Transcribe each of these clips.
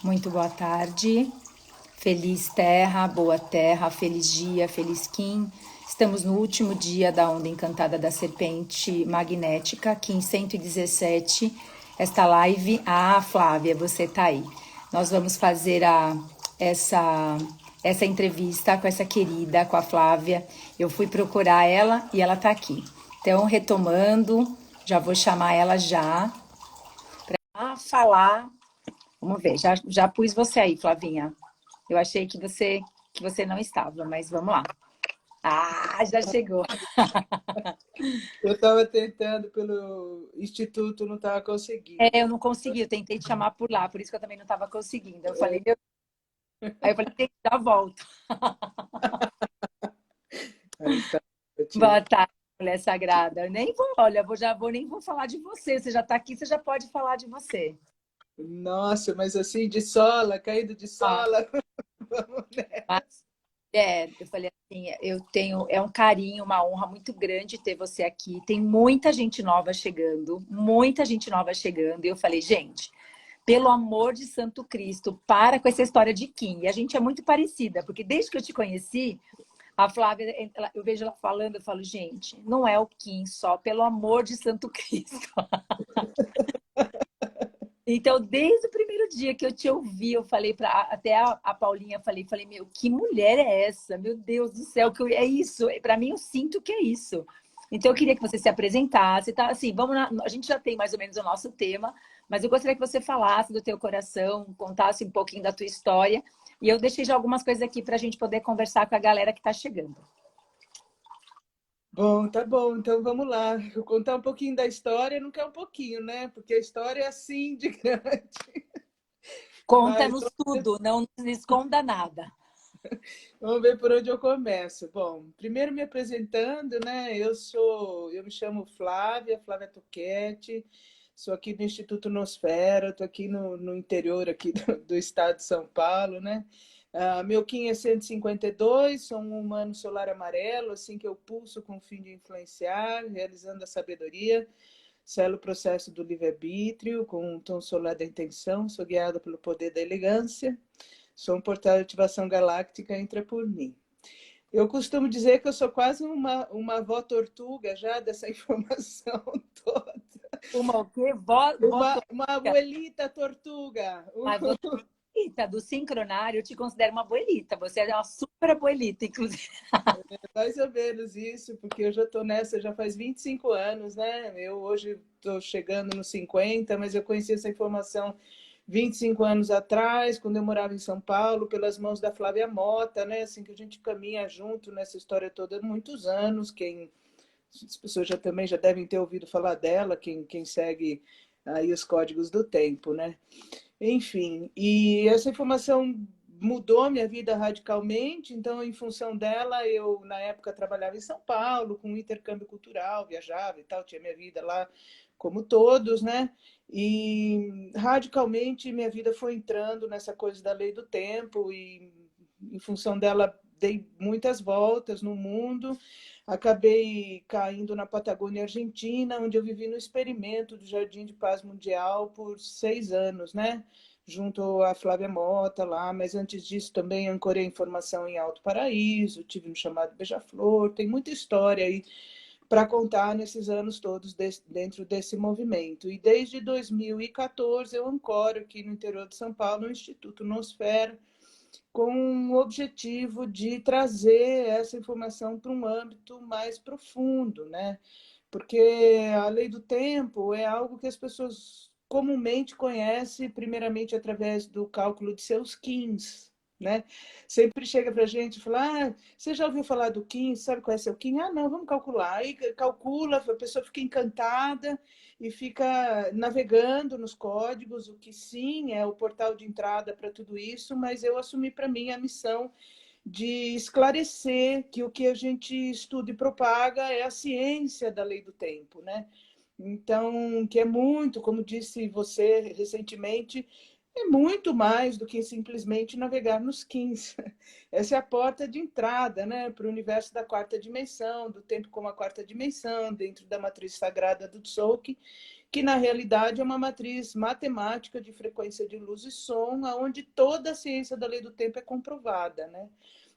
Muito boa tarde. Feliz terra, feliz dia, feliz Kim. Estamos no último dia da Onda Encantada da Serpente Magnética, Kim 117. Esta live, Flávia, você tá aí. Nós vamos fazer essa entrevista com essa querida, com a Flávia. Eu fui procurar ela e ela tá aqui. Então, retomando, já vou chamar ela já para falar. Vamos ver, já pus você aí, Flavinha. Eu achei que você não estava, mas vamos lá. Ah, já chegou. Eu estava tentando pelo instituto, não estava conseguindo. Eu não consegui, eu tentei te chamar por lá, por isso que eu também não estava conseguindo. Eu falei, aí eu falei, tem que dar a volta. Aí tá Boa ótimo. tarde, mulher sagrada. Eu nem vou, olha, nem vou falar de você. Você já está aqui, você já pode falar de você. Nossa, mas assim, de sola, caído de Ah, sola. Vamos mas, nessa. eu falei assim, eu tenho, é um carinho, uma honra muito grande ter você aqui. Tem muita gente nova chegando, muita gente nova chegando. E eu falei, gente, pelo amor de Santo Cristo, para com essa história de Kim. E a gente é muito parecida, porque desde que eu te conheci, a Flávia, eu vejo ela falando, eu falo, gente, não é o Kim só, pelo amor de Santo Cristo. Então, desde o primeiro dia que eu te ouvi, eu falei para até a Paulinha, falei, meu, que mulher é essa? Meu Deus do céu, é isso. Para mim, eu sinto que é isso. Então, eu queria que você se apresentasse, tá? Assim, a gente já tem mais ou menos o nosso tema, mas eu gostaria que você falasse do teu coração, contasse um pouquinho da tua história. E eu deixei já algumas coisas aqui para a gente poder conversar com a galera que está chegando. Bom, tá bom, então vamos lá. Eu contar um pouquinho da história, não quer um pouquinho, né? Porque a história é assim de grande. Mas Conta-nos tudo, não nos esconda nada. vamos ver por onde eu começo. Bom, primeiro me apresentando, né? Eu me chamo Flávia, Flávia Tuquete, sou aqui do Instituto Nosfera, estou aqui no interior aqui do estado de São Paulo, né? Meu Kim é 152, sou um humano solar amarelo, assim que eu pulso com o fim de influenciar, realizando a sabedoria, selo o processo do livre-arbítrio, com um tom solar da intenção, sou guiada pelo poder da elegância. Sou um portal de ativação galáctica, entra por mim. Eu costumo dizer que eu sou quase uma avó tortuga já dessa informação toda. Uma o quê? Uma abuelita tortuga. Mas você é abuelita do sincronário, eu te considero uma abuelita. Você é uma super abuelita, inclusive. Mais ou menos isso, porque eu já estou nessa já faz 25 anos, né? Eu hoje estou chegando nos 50, mas eu conheci essa informação 25 anos atrás, quando eu morava em São Paulo, pelas mãos da Flávia Mota, né? Assim que a gente caminha junto nessa história toda há muitos anos. As pessoas também já devem ter ouvido falar dela, quem segue aí os códigos do tempo, né? Enfim, e essa informação mudou minha vida radicalmente, então, em função dela, eu, na época, trabalhava em São Paulo, com intercâmbio cultural, viajava e tal, tinha minha vida lá, como todos, né? E radicalmente minha vida foi entrando nessa coisa da lei do tempo, e em função dela, dei muitas voltas no mundo. Acabei caindo na Patagônia Argentina, onde eu vivi no experimento do Jardim de Paz Mundial por 6 anos, né? Junto à Flávia Mota lá, mas antes disso também ancorei informação em Alto Paraíso, tive no chamado Beija-Flor, tem muita história aí para contar nesses anos todos dentro desse movimento. E desde 2014 eu ancoro aqui no interior de São Paulo no Instituto Nosfera, com o objetivo de trazer essa informação para um âmbito mais profundo, né? Porque a lei do tempo é algo que as pessoas comumente conhecem, primeiramente através do cálculo de seus Kins, né? Sempre chega para a gente e fala: você já ouviu falar do Kim? Sabe qual é seu Kim? Não, vamos calcular. Aí calcula, a pessoa fica encantada e fica navegando nos códigos, o que sim é o portal de entrada para tudo isso, mas eu assumi para mim a missão de esclarecer que o que a gente estuda e propaga é a ciência da lei do tempo, né? Então, que é muito, como disse você recentemente, é muito mais do que simplesmente navegar nos Kins. Essa é a porta de entrada, né, para o universo da quarta dimensão, do tempo como a quarta dimensão, dentro da matriz sagrada do Tzolk'in, que na realidade é uma matriz matemática de frequência de luz e som, onde toda a ciência da lei do tempo é comprovada, né?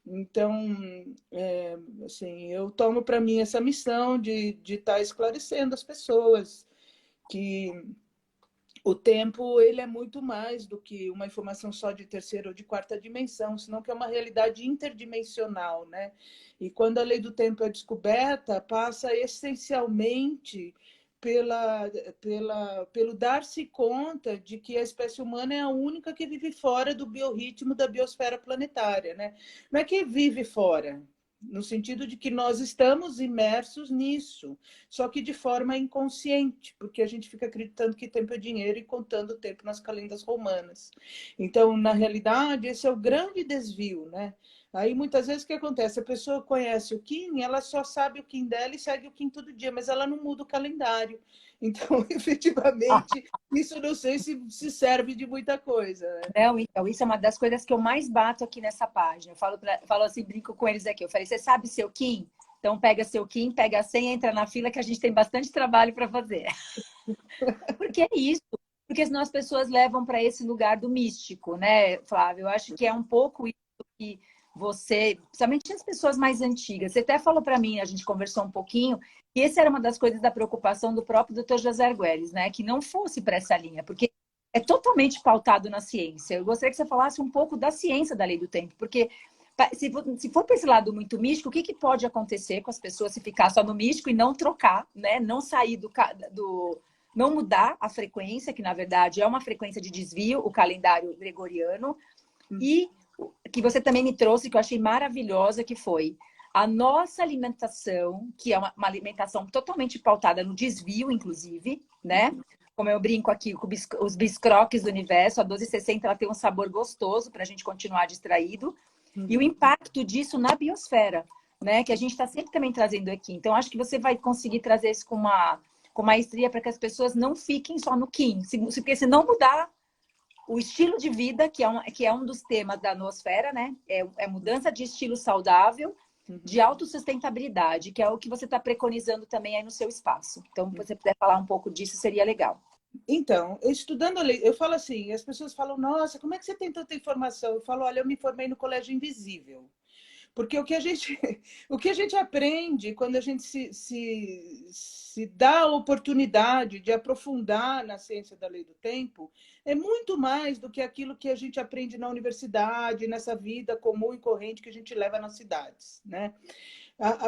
Então, assim, eu tomo para mim essa missão de estar esclarecendo as pessoas que o tempo ele é muito mais do que uma informação só de terceira ou de quarta dimensão, senão que é uma realidade interdimensional, né? E quando a lei do tempo é descoberta, passa essencialmente pelo dar-se conta de que a espécie humana é a única que vive fora do biorritmo da biosfera planetária, né? Não é que vive fora, no sentido de que nós estamos imersos nisso, só que de forma inconsciente, porque a gente fica acreditando que tempo é dinheiro e contando o tempo nas calendas romanas. Então, na realidade, esse é o grande desvio, né? Aí, muitas vezes, o que acontece? A pessoa conhece o Kim, ela só sabe o Kim dela e segue o Kim todo dia, mas ela não muda o calendário. Então, efetivamente, isso não sei se serve de muita coisa, né? Não, então, isso é uma das coisas que eu mais bato aqui nessa página. Eu falo assim, brinco com eles aqui. Eu falei, você sabe seu Kim? Então pega seu Kim, pega a senha, entra na fila que a gente tem bastante trabalho para fazer. Porque é isso. Porque senão as pessoas levam para esse lugar do místico, né, Flávio? Eu acho que é um pouco isso que você, principalmente as pessoas mais antigas, você até falou para mim, a gente conversou um pouquinho, e essa era uma das coisas da preocupação do próprio Dr. José Argüelles, né? Que não fosse para essa linha, porque é totalmente pautado na ciência. Eu gostaria que você falasse um pouco da ciência da lei do tempo, porque se for para esse lado muito místico, o que pode acontecer com as pessoas se ficar só no místico e não trocar, né? Não sair não mudar a frequência, que na verdade é uma frequência de desvio, o calendário gregoriano, e que você também me trouxe, que eu achei maravilhosa, que foi a nossa alimentação, que é uma alimentação totalmente pautada no desvio, inclusive, né? Como eu brinco aqui, os biscroques do universo, a 1260 ela tem um sabor gostoso para a gente continuar distraído, e o impacto disso na biosfera, né? Que a gente está sempre também trazendo aqui. Então, acho que você vai conseguir trazer isso com maestria para que as pessoas não fiquem só no Kim. Porque se não mudar o estilo de vida, que é um dos temas da noosfera, né? É mudança de estilo saudável, de autossustentabilidade, que é o que você está preconizando também aí no seu espaço. Então, se você puder falar um pouco disso, seria legal. Então, estudando a lei, eu falo assim, as pessoas falam, nossa, como é que você tem tanta informação? Eu falo, olha, eu me formei no Colégio Invisível. Porque o que a gente aprende quando a gente se dá a oportunidade de aprofundar na ciência da lei do tempo é muito mais do que aquilo que a gente aprende na universidade, nessa vida comum e corrente que a gente leva nas cidades, né?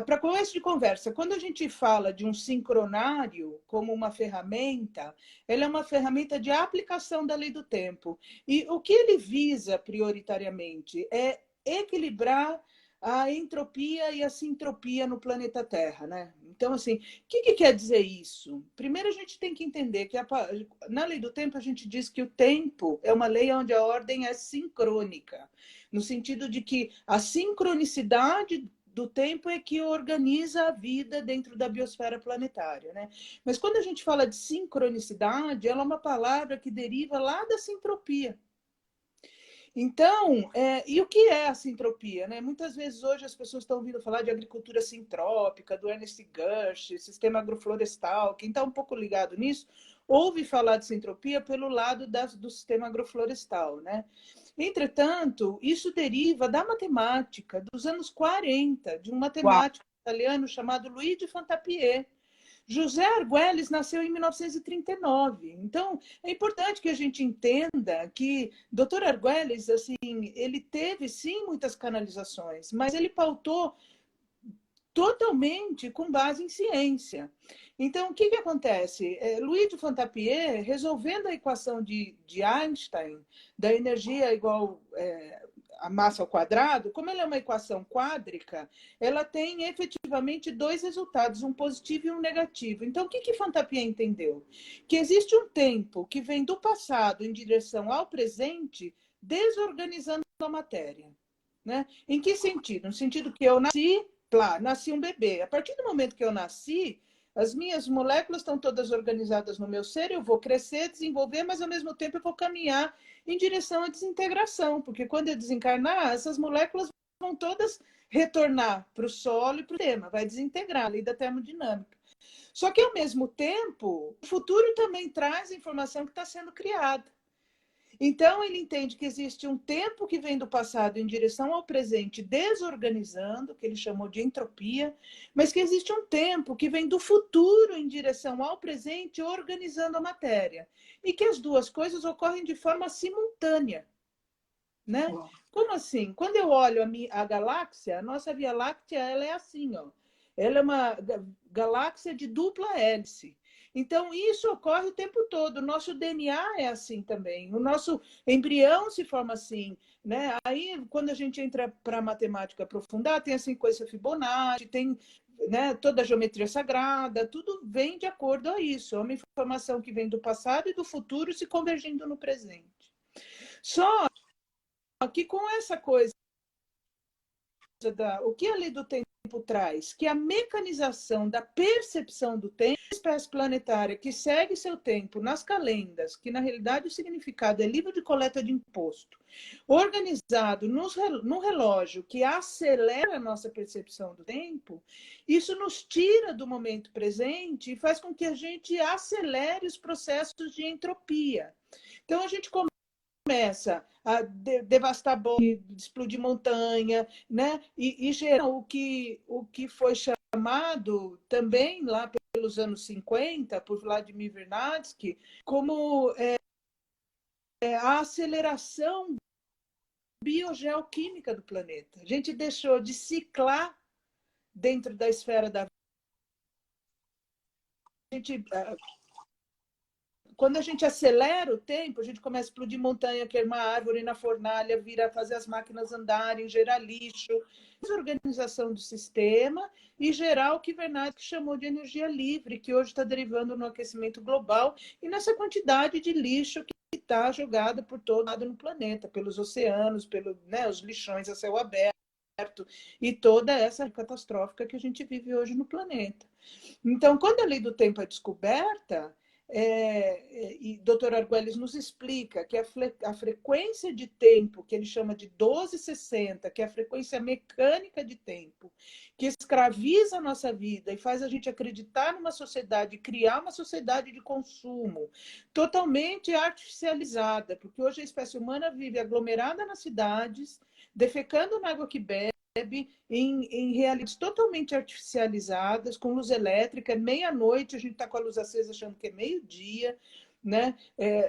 Para começo de conversa, quando a gente fala de um sincronário como uma ferramenta, ela é uma ferramenta de aplicação da lei do tempo. E o que ele visa prioritariamente é equilibrar a entropia e a sintropia no planeta Terra, né? Então, assim, o que quer dizer isso? Primeiro, a gente tem que entender que na lei do tempo a gente diz que o tempo é uma lei onde a ordem é sincrônica, no sentido de que a sincronicidade do tempo é que organiza a vida dentro da biosfera planetária, né? Mas quando a gente fala de sincronicidade, ela é uma palavra que deriva lá da sintropia. Então, e o que é a sintropia, né? Muitas vezes hoje as pessoas estão ouvindo falar de agricultura sintrópica, do Ernest Gush, sistema agroflorestal. Quem está um pouco ligado nisso, ouve falar de sintropia pelo lado do sistema agroflorestal, né? Entretanto, isso deriva da matemática dos anos 40, de um Uau. matemático italiano chamado Luigi Fantapié. José Argüelles nasceu em 1939. Então, é importante que a gente entenda que Dr. Argüelles, assim, ele teve sim muitas canalizações, mas ele pautou totalmente com base em ciência. Então, o que acontece? Luigi Fantapié, resolvendo a equação de Einstein, da energia igual a massa ao quadrado, como ela é uma equação quádrica, ela tem efetivamente dois resultados, um positivo e um negativo. Então, o que Fantapié entendeu? Que existe um tempo que vem do passado em direção ao presente, desorganizando a matéria. Né? Em que sentido? No sentido que eu nasci um bebê. A partir do momento que eu nasci, as minhas moléculas estão todas organizadas no meu ser, eu vou crescer, desenvolver, mas ao mesmo tempo eu vou caminhar em direção à desintegração, porque quando eu desencarnar, essas moléculas vão todas retornar para o solo e para o sistema, vai desintegrar a lei da termodinâmica. Só que, ao mesmo tempo, o futuro também traz a informação que está sendo criada. Então, ele entende que existe um tempo que vem do passado em direção ao presente, desorganizando, que ele chamou de entropia, mas que existe um tempo que vem do futuro em direção ao presente, organizando a matéria. E que as duas coisas ocorrem de forma simultânea. Né? Como assim? Quando eu olho a galáxia, a nossa Via Láctea, ela é assim, ó. Ela é uma galáxia de dupla hélice. Então, isso ocorre o tempo todo. O nosso DNA é assim também. O nosso embrião se forma assim. Né? Aí, quando a gente entra para a matemática aprofundar, tem a sequência Fibonacci, tem, né, toda a geometria sagrada, tudo vem de acordo a isso. É uma informação que vem do passado e do futuro se convergindo no presente. Só que com essa coisa o que a lei do tempo traz? Que a mecanização da percepção do tempo, a espécie planetária que segue seu tempo nas calendas, que na realidade o significado é livro de coleta de imposto, organizado no relógio que acelera a nossa percepção do tempo, isso nos tira do momento presente e faz com que a gente acelere os processos de entropia. Então, a gente começa a devastar bosque, explodir montanha, né? E gerar o que foi chamado também lá pelos anos 50, por Vladimir Vernadsky, como a aceleração biogeoquímica do planeta. A gente deixou de ciclar dentro da esfera da gente. Quando a gente acelera o tempo, a gente começa a explodir montanha, queimar árvore na fornalha, vira fazer as máquinas andarem, gerar lixo, desorganização do sistema e gerar o que Wernicke chamou de energia livre, que hoje está derivando no aquecimento global e nessa quantidade de lixo que está jogada por todo lado no planeta, pelos oceanos, né, os lixões a céu aberto e toda essa catastrófica que a gente vive hoje no planeta. Então, quando a lei do tempo é descoberta, e Dr. Argüelles nos explica que a frequência de tempo, que ele chama de 1260, que é a frequência mecânica de tempo, que escraviza a nossa vida e faz a gente acreditar numa sociedade, criar uma sociedade de consumo totalmente artificializada, porque hoje a espécie humana vive aglomerada nas cidades, defecando na água que bebe, em realidades totalmente artificializadas, com luz elétrica, meia-noite, a gente está com a luz acesa achando que é meio-dia, né?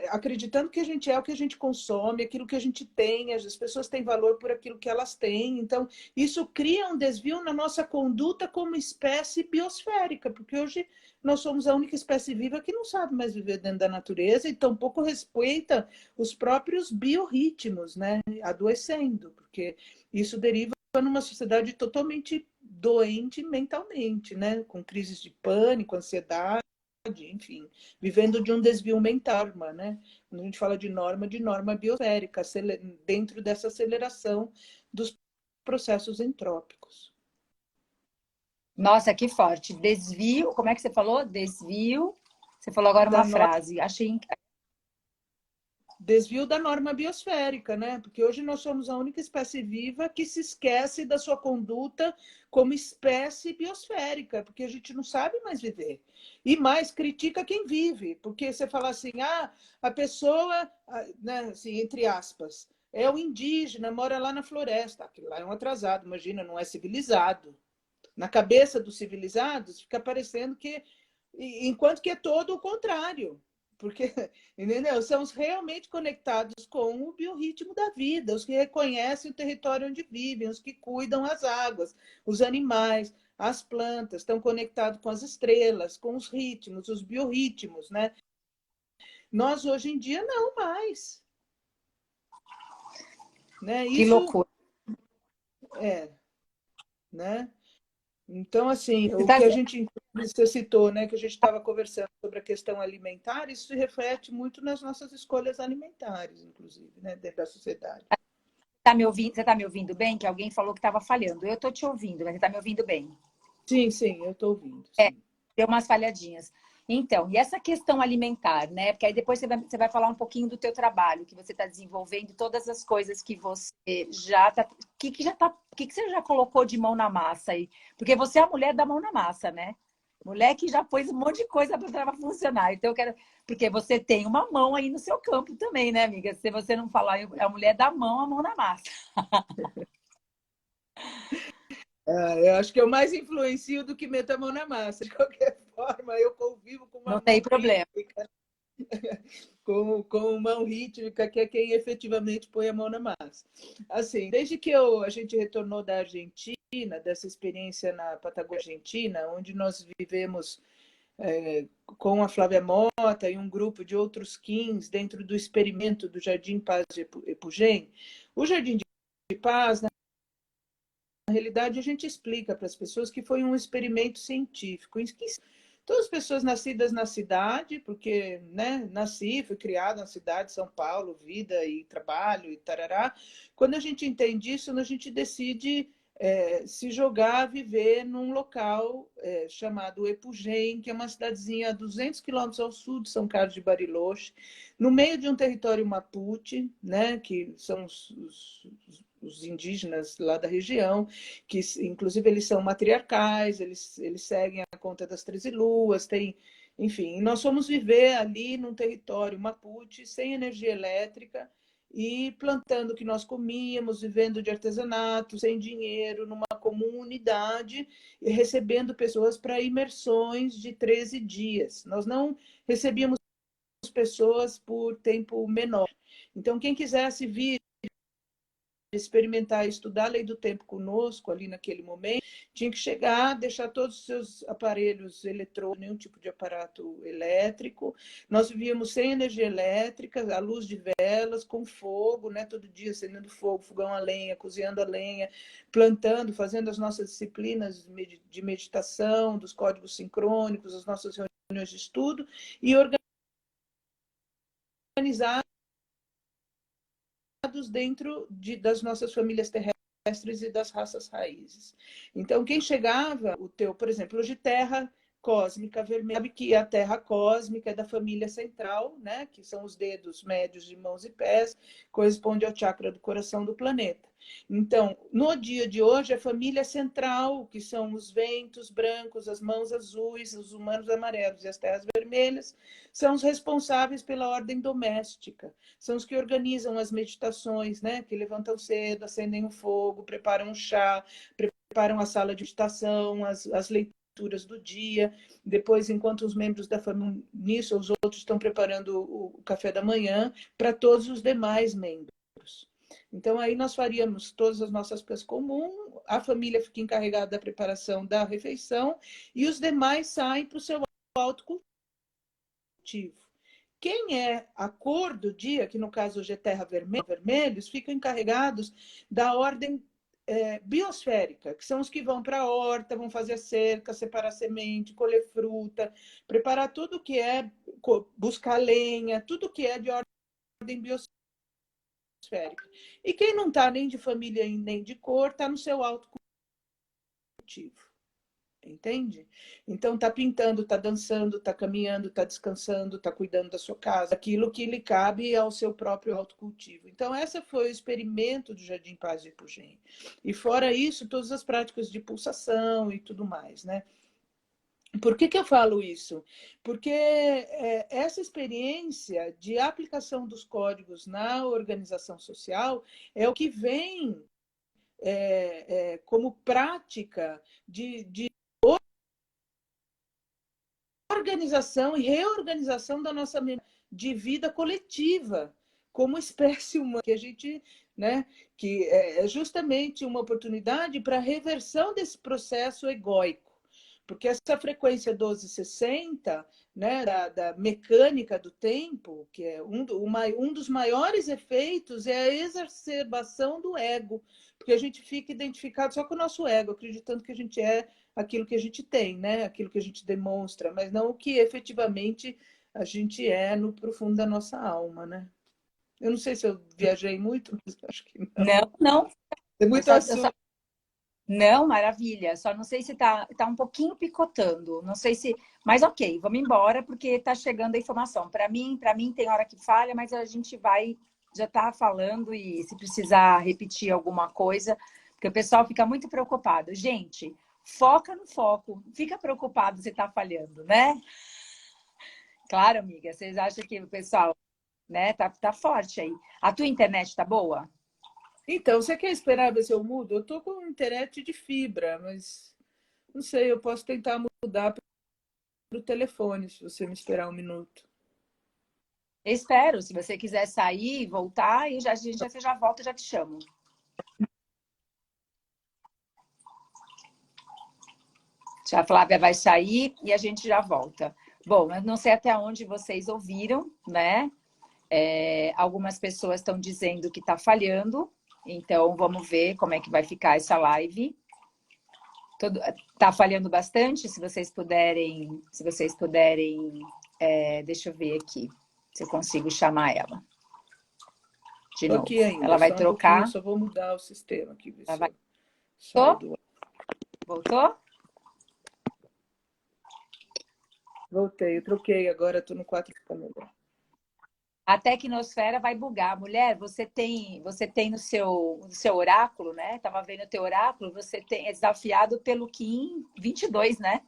Acreditando que a gente é o que a gente consome, aquilo que a gente tem, as pessoas têm valor por aquilo que elas têm. Então, isso cria um desvio na nossa conduta como espécie biosférica, porque hoje nós somos a única espécie viva que não sabe mais viver dentro da natureza e tampouco respeita os próprios biorritmos, né? Adoecendo, porque isso deriva numa sociedade totalmente doente mentalmente, né? Com crises de pânico, ansiedade, enfim, vivendo de um desvio mental, né? Quando a gente fala de norma biosférica, dentro dessa aceleração dos processos entrópicos. Nossa, que forte. Desvio, como é que você falou? Desvio. Você falou agora uma frase. Achei. Desvio da norma biosférica, né? Porque hoje nós somos a única espécie viva que se esquece da sua conduta como espécie biosférica, porque a gente não sabe mais viver. E mais, critica quem vive, porque você fala assim, a pessoa, né, assim, entre aspas, é o indígena, mora lá na floresta. Aquilo lá é um atrasado, imagina, não é civilizado. Na cabeça dos civilizados fica parecendo que, enquanto que é todo o contrário. Porque, entendeu? São os realmente conectados com o biorritmo da vida, os que reconhecem o território onde vivem, os que cuidam as águas, os animais, as plantas, estão conectados com as estrelas, com os ritmos, os biorritmos, né? Nós, hoje em dia, não mais. Né? Que loucura. Né? Então, assim, o que a gente você citou, né, que a gente estava conversando sobre a questão alimentar, isso se reflete muito nas nossas escolhas alimentares, inclusive, né, dentro da sociedade. Você tá me ouvindo bem? Que alguém falou que estava falhando. Eu estou te ouvindo, mas você está me ouvindo bem? Sim, eu estou ouvindo. Sim. Deu umas falhadinhas. Então, e essa questão alimentar, né? Porque aí depois você vai falar um pouquinho do teu trabalho, que você está desenvolvendo, todas as coisas que você já está... O que você já colocou de mão na massa aí? Porque você é a mulher da mão na massa, né? Mulher que já pôs um monte de coisa para funcionar. Então, eu quero. Porque você tem uma mão aí no seu campo também, né, amiga? Se você não falar, é a mulher da mão, a mão na massa. Eu acho que eu mais influencio do que meto a mão na massa. De qualquer forma, eu convivo com uma Não mão tem problema. rítmica, com mão rítmica, que é quem efetivamente põe a mão na massa. Assim, desde que a gente retornou da Argentina, dessa experiência na Patagônia Argentina, onde nós vivemos com a Flávia Mota e um grupo de outros 15 dentro do experimento do Jardim Paz de Epugém, o Jardim de Paz, na realidade, a gente explica para as pessoas que foi um experimento científico. Todas as pessoas nascidas na cidade, porque né, nasci, fui criada na cidade de São Paulo, vida e trabalho e tarará. Quando a gente entende isso, a gente decide se jogar a viver num local chamado Epugém, que é uma cidadezinha a 200 quilômetros ao sul de São Carlos de Bariloche, no meio de um território Mapuche, né, que são os indígenas lá da região, que inclusive eles são matriarcais, eles seguem a conta das 13 luas, tem, enfim, nós fomos viver ali num território Mapuche, sem energia elétrica, e plantando o que nós comíamos, vivendo de artesanato, sem dinheiro, numa comunidade, e recebendo pessoas para imersões de 13 dias. Nós não recebíamos pessoas por tempo menor. Então, quem quisesse vir experimentar e estudar a lei do tempo conosco ali naquele momento, tinha que chegar, deixar todos os seus aparelhos eletrônicos, nenhum tipo de aparato elétrico. Nós vivíamos sem energia elétrica, à luz de velas, com fogo, né? Todo dia acendendo fogo, fogão a lenha, cozinhando a lenha, plantando, fazendo as nossas disciplinas de meditação, dos códigos sincrônicos, as nossas reuniões de estudo e organizar dentro das nossas famílias terrestres e das raças raízes. Então, quem chegava, por exemplo, hoje terra cósmica vermelha, sabe que a terra cósmica é da família central, né, que são os dedos médios de mãos e pés, corresponde ao chakra do coração do planeta. Então, no dia de hoje, a família central, que são os ventos brancos, as mãos azuis, os humanos amarelos e as terras vermelhas, são os responsáveis pela ordem doméstica, são os que organizam as meditações, né, que levantam cedo, acendem o fogo, preparam um chá, preparam a sala de meditação, as leituras do dia. Depois, enquanto os membros da família, nisso, os outros estão preparando o café da manhã para todos os demais membros. Então, aí nós faríamos todas as nossas coisas comuns, a família fica encarregada da preparação da refeição e os demais saem para o seu autocultivo. Quem é a cor do dia, que no caso hoje é terra vermelhos, ficam encarregados da ordem biosférica, que são os que vão para a horta, vão fazer a cerca, separar semente, colher fruta, preparar tudo que é, buscar lenha, tudo que é de ordem biosférica. E quem não está nem de família nem de cor, está no seu autocultivo. Entende? Então, tá pintando, tá dançando, tá caminhando, tá descansando, tá cuidando da sua casa, aquilo que lhe cabe ao seu próprio autocultivo. Então, esse foi o experimento do Jardim Paz de Ipugém. E fora isso, todas as práticas de pulsação e tudo mais, né? Por que eu falo isso? Porque essa experiência de aplicação dos códigos na organização social é o que vem como prática de organização e reorganização da nossa de vida coletiva como espécie humana, que a gente, né, que é justamente uma oportunidade para a reversão desse processo egóico. Porque essa frequência 1260, né, da mecânica do tempo, que é um dos maiores efeitos, é a exacerbação do ego, porque a gente fica identificado só com o nosso ego, acreditando que a gente é aquilo que a gente tem, né? Aquilo que a gente demonstra, mas não o que efetivamente a gente é no profundo da nossa alma, né? Eu não sei se eu viajei muito, mas acho que não. Não, não. Tem Eu muito só, eu só... assunto. Não, maravilha. Só não sei se tá um pouquinho picotando. Não sei se. Mas ok, vamos embora, porque tá chegando a informação. Para mim tem hora que falha, mas a gente vai, já tá falando, e se precisar repetir alguma coisa, porque o pessoal fica muito preocupado. Gente, foca no foco. Não fica preocupado se tá falhando, né? Claro, amiga. Vocês acham que o pessoal, né, tá forte aí. A tua internet tá boa? Então, você quer esperar ver se eu mudo? Eu tô com internet de fibra, mas não sei, eu posso tentar mudar para o telefone, se você me esperar um minuto. Eu espero. Se você quiser sair e voltar, e você já volta e já te chamo. A Flávia vai sair e a gente já volta. Bom, eu não sei até onde vocês ouviram, né? Algumas pessoas estão dizendo que está falhando, então vamos ver como é que vai ficar essa live. Tá falhando bastante, se vocês puderem, deixa eu ver aqui se eu consigo chamar ela de Estou novo. aqui ainda, Ela vai só um pouquinho, trocar. só vou mudar o sistema aqui, ver Ela se vai... eu saio Voltou? do... Voltou? Voltei, eu troquei, agora estou no 4K. A tecnosfera vai bugar. Mulher, você tem no seu oráculo, né? Tava vendo o teu oráculo, é desafiado pelo Kim 22, né?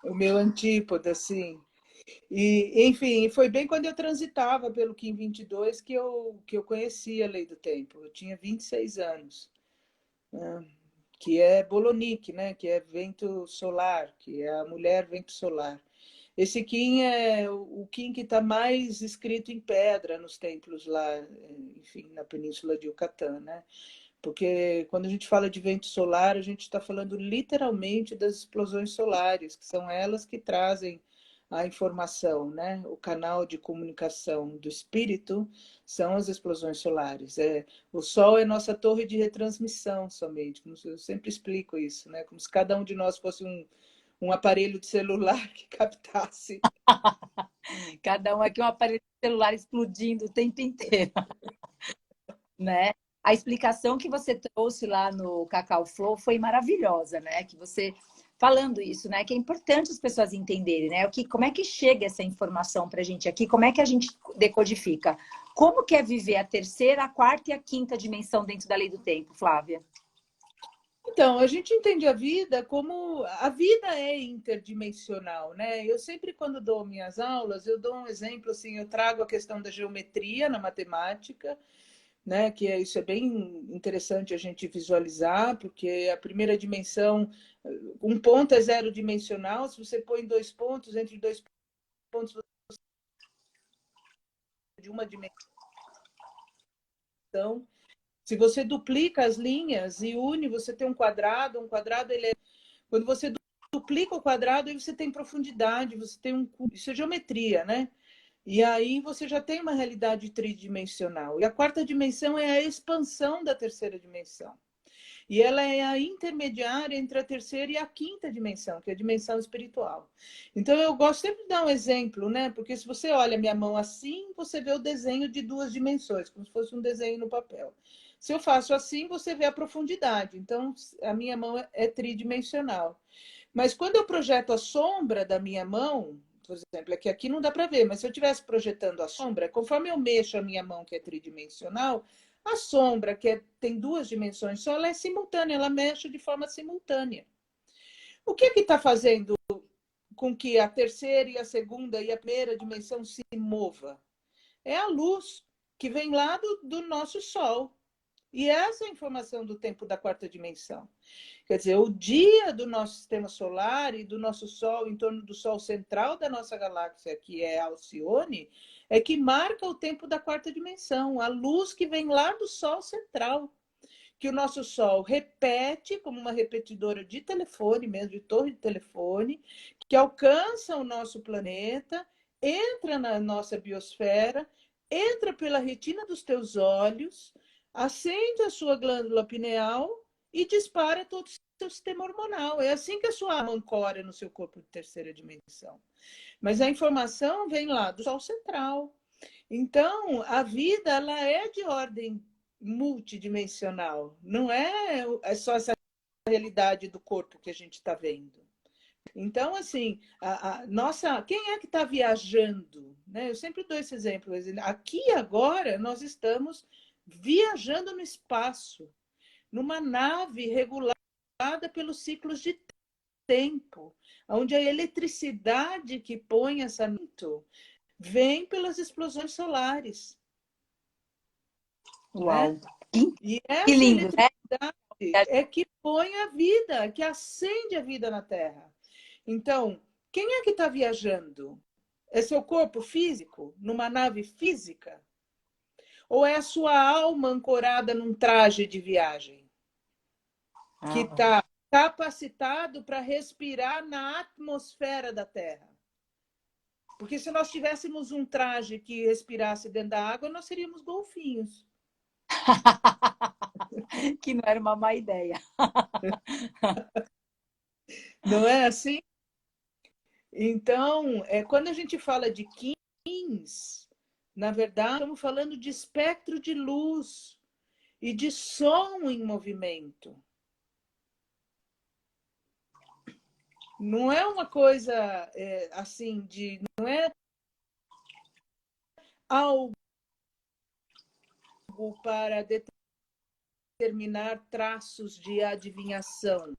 O meu antípoda, assim. E, enfim, foi bem quando eu transitava pelo Kim 22 que eu conheci a Lei do Tempo. Eu tinha 26 anos, né? Que é Bolonique, né? Que é vento solar, que é a mulher vento solar. Esse Kim é o Kim que está mais escrito em pedra nos templos lá, enfim, na Península de Yucatán, né? Porque quando a gente fala de vento solar, a gente está falando literalmente das explosões solares, que são elas que trazem a informação, né? O canal de comunicação do espírito são as explosões solares. O Sol é nossa torre de retransmissão somente. Eu sempre explico isso, né? Como se cada um de nós fosse um aparelho de celular que captasse. Cada um aqui um aparelho celular explodindo o tempo inteiro, né? A explicação que você trouxe lá no Cacau Flow foi maravilhosa, né? Que você falando isso, né? Que é importante as pessoas entenderem, né? Como é que chega essa informação para a gente aqui? Como é que a gente decodifica? Como que é viver a terceira, a quarta e a quinta dimensão dentro da lei do tempo, Flávia? Então, a gente entende a vida como a vida é interdimensional, né? Eu sempre, quando dou minhas aulas, eu dou um exemplo assim, eu trago a questão da geometria na matemática, né? Que isso é bem interessante a gente visualizar, porque a primeira dimensão, um ponto é zero dimensional, se você põe dois pontos, entre dois pontos de uma dimensão, se você duplica as linhas e une, você tem um quadrado ele é... Quando você duplica o quadrado, aí você tem profundidade, você tem isso é geometria, né? E aí você já tem uma realidade tridimensional. E a quarta dimensão é a expansão da terceira dimensão. E ela é a intermediária entre a terceira e a quinta dimensão, que é a dimensão espiritual. Então eu gosto sempre de dar um exemplo, né? Porque se você olha minha mão assim, você vê o desenho de duas dimensões, como se fosse um desenho no papel. Se eu faço assim, você vê a profundidade. Então a minha mão é tridimensional. Mas quando eu projeto a sombra da minha mão, por exemplo, aqui não dá para ver, mas se eu estivesse projetando a sombra, conforme eu mexo a minha mão, que é tridimensional, a sombra, tem duas dimensões só, ela é simultânea, ela mexe de forma simultânea. O que está fazendo com que a terceira e a segunda e a primeira dimensão se mova? É a luz que vem lá do nosso Sol. E essa é a informação do tempo da quarta dimensão. Quer dizer, o dia do nosso sistema solar e do nosso Sol, em torno do Sol central da nossa galáxia, que é Alcione, é que marca o tempo da quarta dimensão, a luz que vem lá do Sol central, que o nosso Sol repete como uma repetidora de telefone, mesmo de torre de telefone, que alcança o nosso planeta, entra na nossa biosfera, entra pela retina dos teus olhos, acende a sua glândula pineal e dispara todo o seu sistema hormonal. É assim que a sua alma ancora no seu corpo de terceira dimensão. Mas a informação vem lá do Sol central. Então, a vida ela é de ordem multidimensional. Não é só essa realidade do corpo que a gente está vendo. Então, assim, quem é que está viajando? Né? Eu sempre dou esse exemplo. Aqui agora nós estamos viajando no espaço, numa nave regular pelos ciclos de tempo, onde a eletricidade que põe essa vem pelas explosões solares. Uau! Né? E Que essa lindo, né? eletricidade é que põe a vida, que acende a vida na Terra. Então, quem é que está viajando? É seu corpo físico, numa nave física? Ou é a sua alma ancorada num traje de viagem? Que está capacitado para respirar na atmosfera da Terra? Porque se nós tivéssemos um traje que respirasse dentro da água, nós seríamos golfinhos. Que não era uma má ideia. Não é assim? Então, quando a gente fala de Kins, na verdade, estamos falando de espectro de luz e de som em movimento. Não é uma coisa assim de, não é algo para determinar traços de adivinhação.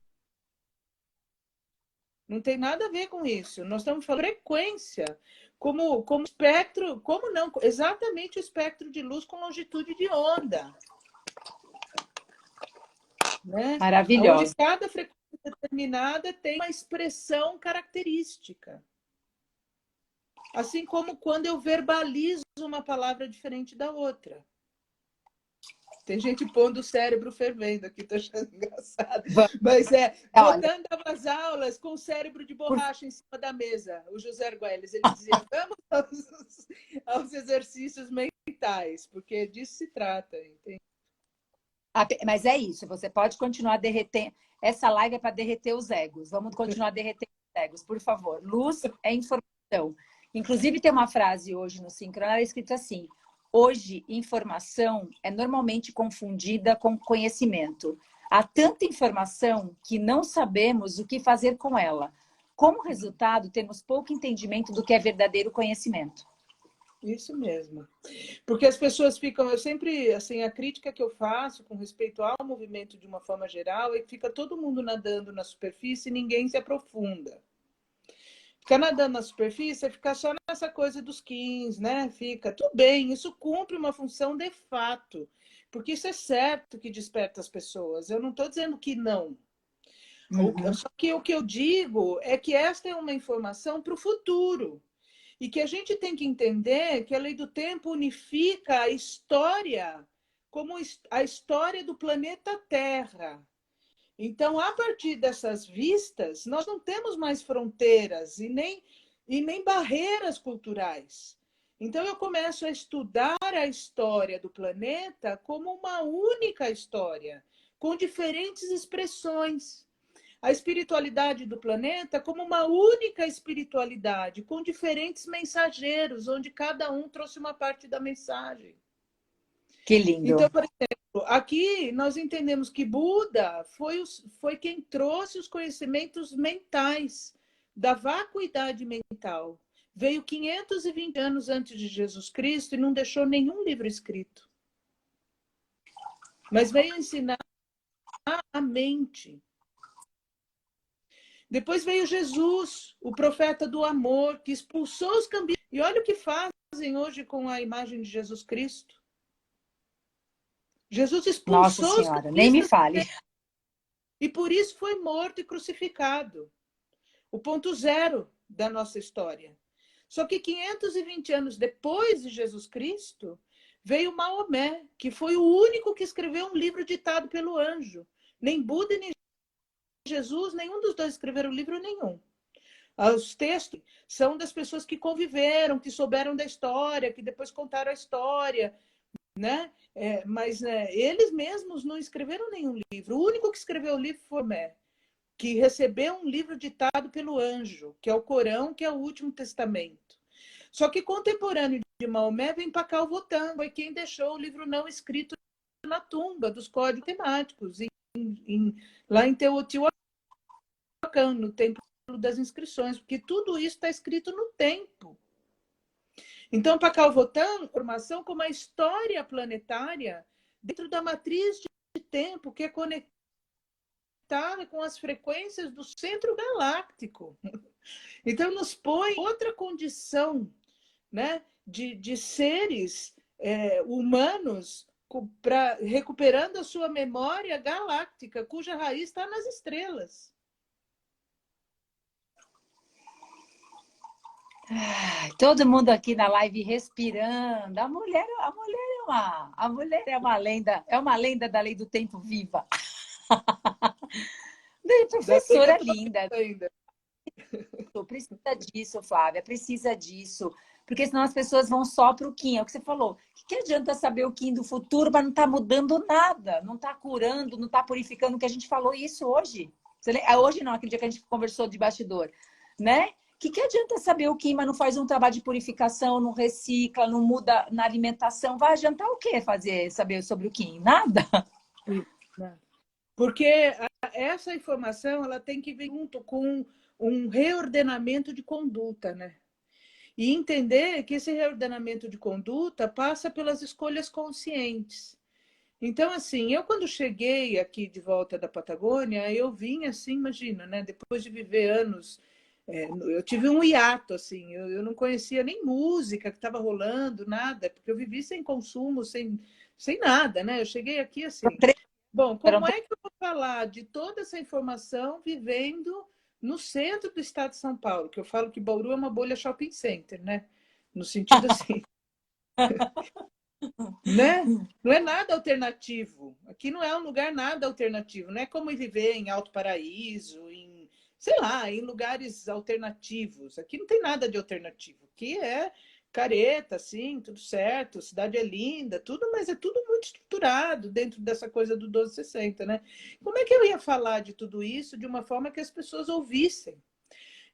Não tem nada a ver com isso. Nós estamos falando de frequência, como espectro, como não? Exatamente o espectro de luz com longitude de onda. Né? Maravilhosa. Onde cada frequência determinada tem uma expressão característica. Assim como quando eu verbalizo uma palavra diferente da outra. Tem gente pondo o cérebro fervendo aqui, tô achando engraçado. Mas botando as aulas com o cérebro de borracha em cima da mesa. O José Arguelles, ele dizia, vamos aos exercícios mentais, porque disso se trata. Entende? Mas é isso, você pode continuar derretendo. Essa live é para derreter os egos. Vamos continuar derretendo os egos, por favor. Luz é informação. Inclusive, tem uma frase hoje no Sincronar escrita assim: hoje, informação é normalmente confundida com conhecimento. Há tanta informação que não sabemos o que fazer com ela. Como resultado, temos pouco entendimento do que é verdadeiro conhecimento. Isso mesmo. Porque as pessoas ficam, eu sempre, assim, a crítica que eu faço com respeito ao movimento de uma forma geral é que fica todo mundo nadando na superfície e ninguém se aprofunda. Ficar nadando na superfície é ficar só nessa coisa dos Kins, né? Fica, tudo bem, isso cumpre uma função de fato, porque isso é certo que desperta as pessoas. Eu não estou dizendo que não. Só que o que eu digo é que esta é uma informação para o futuro. E que a gente tem que entender que a lei do tempo unifica a história como a história do planeta Terra. Então, a partir dessas vistas, nós não temos mais fronteiras e nem barreiras culturais. Então, eu começo a estudar a história do planeta como uma única história, com diferentes expressões. A espiritualidade do planeta como uma única espiritualidade, com diferentes mensageiros, onde cada um trouxe uma parte da mensagem. Que lindo. Então, por exemplo, aqui nós entendemos que Buda foi quem trouxe os conhecimentos mentais, da vacuidade mental. Veio 520 anos antes de Jesus Cristo e não deixou nenhum livro escrito. Mas veio ensinar a mente. Depois veio Jesus, o profeta do amor, que expulsou os cambistas. E olha o que fazem hoje com a imagem de Jesus Cristo. Jesus expulsou Nossa Senhora, nem me fale. E por isso foi morto e crucificado. O ponto zero da nossa história. Só que 520 anos depois de Jesus Cristo, veio Maomé, que foi o único que escreveu um livro ditado pelo anjo. Nem Buda, nem Jesus, nenhum dos dois escreveram livro nenhum. Os textos são das pessoas que conviveram, que souberam da história, que depois contaram a história, né? Mas eles mesmos não escreveram nenhum livro. O único que escreveu o livro foi Maomé, que recebeu um livro ditado pelo anjo, que é o Corão, que é o Último Testamento. Só que contemporâneo de Maomé vem Pakal Votan, foi quem deixou o livro não escrito na tumba dos códigos temáticos, lá em Teotihuacan, no Templo das Inscrições, porque tudo isso está escrito no tempo. Então, Pakal Votan, formação como a história planetária dentro da matriz de tempo que é conectada conectada com as frequências do centro galáctico. Então, nos põe em outra condição, né, de seres humanos recuperando a sua memória galáctica, cuja raiz está nas estrelas. Todo mundo aqui na live respirando. A mulher é uma lenda da lei do tempo viva. Professora linda. Ainda. Precisa disso, Flávia, precisa disso. Porque senão as pessoas vão só para o Kim. É o que você falou. O que adianta saber o Kim do futuro, mas não está mudando nada, não está curando, não está purificando, que a gente falou isso hoje. Hoje não, aquele dia que a gente conversou de bastidor, né? O que adianta saber o Kim, mas não faz um trabalho de purificação, não recicla, não muda na alimentação? Vai adiantar o quê saber sobre o Kim? Nada. Porque essa informação ela tem que vir junto com um reordenamento de conduta, né? E entender que esse reordenamento de conduta passa pelas escolhas conscientes. Então, assim, eu quando cheguei aqui de volta da Patagônia, eu vim assim, imagina, né? Depois de viver anos, eu tive um hiato, assim, eu não conhecia nem música que estava rolando, nada, porque eu vivi sem consumo, sem nada, né? Eu cheguei aqui assim. Bom, como é que eu vou falar de toda essa informação vivendo no centro do estado de São Paulo? Que eu falo que Bauru é uma bolha shopping center, né? No sentido assim, né? Não é nada alternativo. Aqui não é um lugar nada alternativo. Não é como viver em Alto Paraíso, em, sei lá, em lugares alternativos. Aqui não tem nada de alternativo. Aqui é careta, assim, tudo certo, a cidade é linda, tudo, mas é tudo muito estruturado dentro dessa coisa do 1260, né? Como é que eu ia falar de tudo isso de uma forma que as pessoas ouvissem?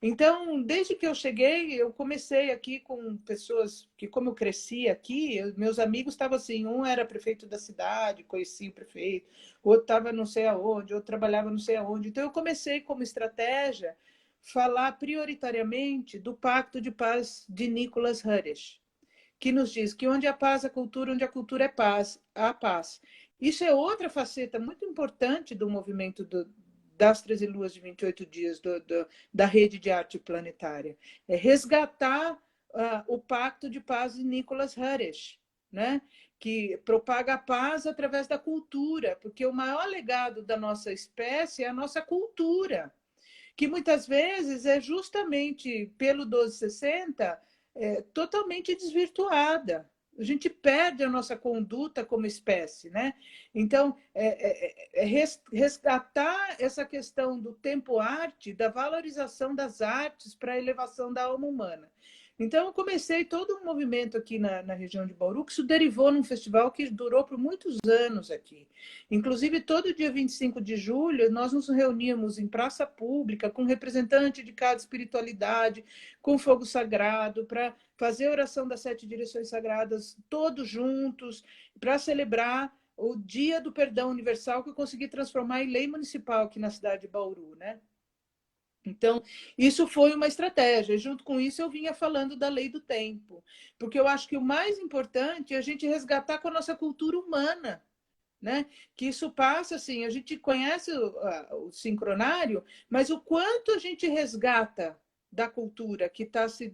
Então, desde que eu cheguei, eu comecei aqui com pessoas que, como eu cresci aqui, meus amigos estavam assim, um era prefeito da cidade, conhecia o prefeito, o outro estava não sei aonde, outro trabalhava não sei aonde. Então, eu comecei como estratégia falar prioritariamente do Pacto de Paz de Nicholas Hurrish, que nos diz que onde há paz, a cultura, onde a cultura é paz, há paz. Isso é outra faceta muito importante do movimento das 13 luas de 28 dias da rede de arte planetária. É resgatar o Pacto de Paz de Nicholas Hurrish, né? Que propaga a paz através da cultura, porque o maior legado da nossa espécie é a nossa cultura, que muitas vezes é justamente pelo 1260 totalmente desvirtuada. A gente perde a nossa conduta como espécie, né? Então, resgatar essa questão do tempo-arte, da valorização das artes para a elevação da alma humana. Então, eu comecei todo um movimento aqui na região de Bauru, que isso derivou num festival que durou por muitos anos aqui. Inclusive, todo dia 25 de julho, nós nos reuníamos em praça pública com representante de cada espiritualidade, com fogo sagrado, para fazer a oração das 7 direções sagradas, todos juntos, para celebrar o Dia do Perdão Universal, que eu consegui transformar em lei municipal aqui na cidade de Bauru, né? Então, isso foi uma estratégia. Junto com isso, eu vinha falando da lei do tempo, porque eu acho que o mais importante é a gente resgatar com a nossa cultura humana, né? Que isso passa assim, a gente conhece o sincronário, mas o quanto a gente resgata da cultura que está se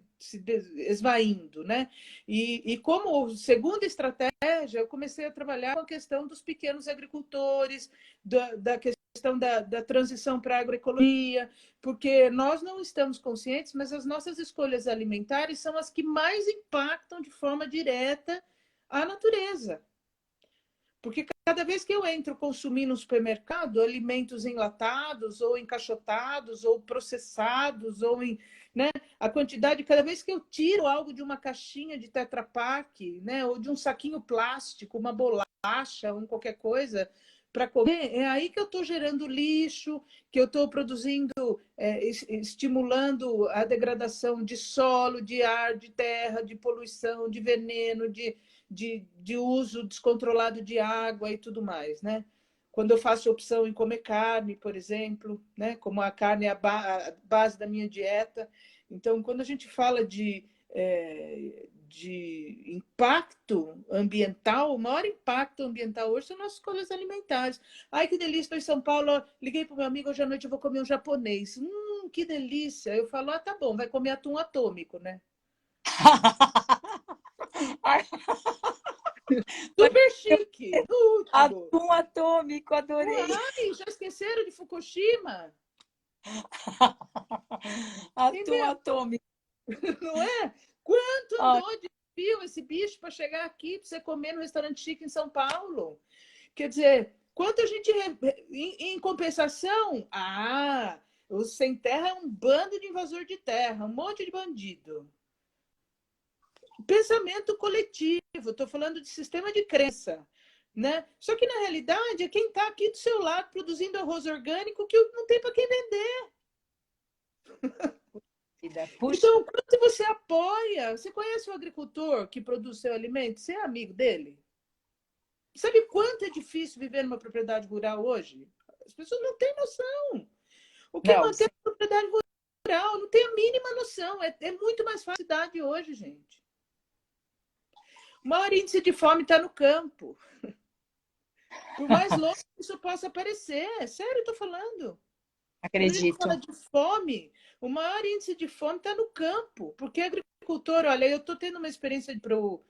esvaindo, né? E como segunda estratégia, eu comecei a trabalhar com a questão dos pequenos agricultores, da questão da transição para a agroecologia, porque nós não estamos conscientes, mas as nossas escolhas alimentares são as que mais impactam de forma direta a natureza. Porque cada vez que eu entro consumir no supermercado alimentos enlatados, ou encaixotados, ou processados, ou em, né, a quantidade, cada vez que eu tiro algo de uma caixinha de Tetra Pak, né, ou de um saquinho plástico, uma bolacha, ou qualquer coisa, para comer, é aí que eu estou gerando lixo, que eu estou produzindo, estimulando a degradação de solo, de ar, de terra, de poluição, de veneno, de uso descontrolado de água e tudo mais, né? Quando eu faço opção em comer carne, por exemplo, né? Como a carne é a base da minha dieta. Então, quando a gente fala de impacto ambiental, o maior impacto ambiental hoje são nossas escolhas alimentares. Ai, que delícia, estou em São Paulo, liguei para o meu amigo, hoje à noite eu vou comer um japonês. Que delícia. Eu falo, tá bom, vai comer atum atômico, né? Super chique, último. Atum atômico, adorei. Ai, já esqueceram de Fukushima? Atum atômico. Não é? Quanto Ó, andou de fio esse bicho para chegar aqui, para você comer no restaurante chique em São Paulo? Quer dizer, quanto a gente. Em compensação, o Sem Terra é um bando de invasor de terra, um monte de bandido. Pensamento coletivo, estou falando de sistema de crença. Né? Só que, na realidade, é quem está aqui do seu lado produzindo arroz orgânico que não tem para quem vender. puxa. Então, quanto você apoia? Você conhece o agricultor que produz seu alimento? Você é amigo dele? Sabe quanto é difícil viver numa propriedade rural hoje? As pessoas não têm noção. O que é Não, manter a propriedade rural? Não tem a mínima noção. É muito mais fácil a cidade hoje, gente. O maior índice de fome está no campo. Por mais louco que isso possa parecer. Sério, estou falando. Quando a gente acredito. fala de fome, o maior índice de fome está no campo. Porque agricultor, olha, eu estou tendo uma experiência para o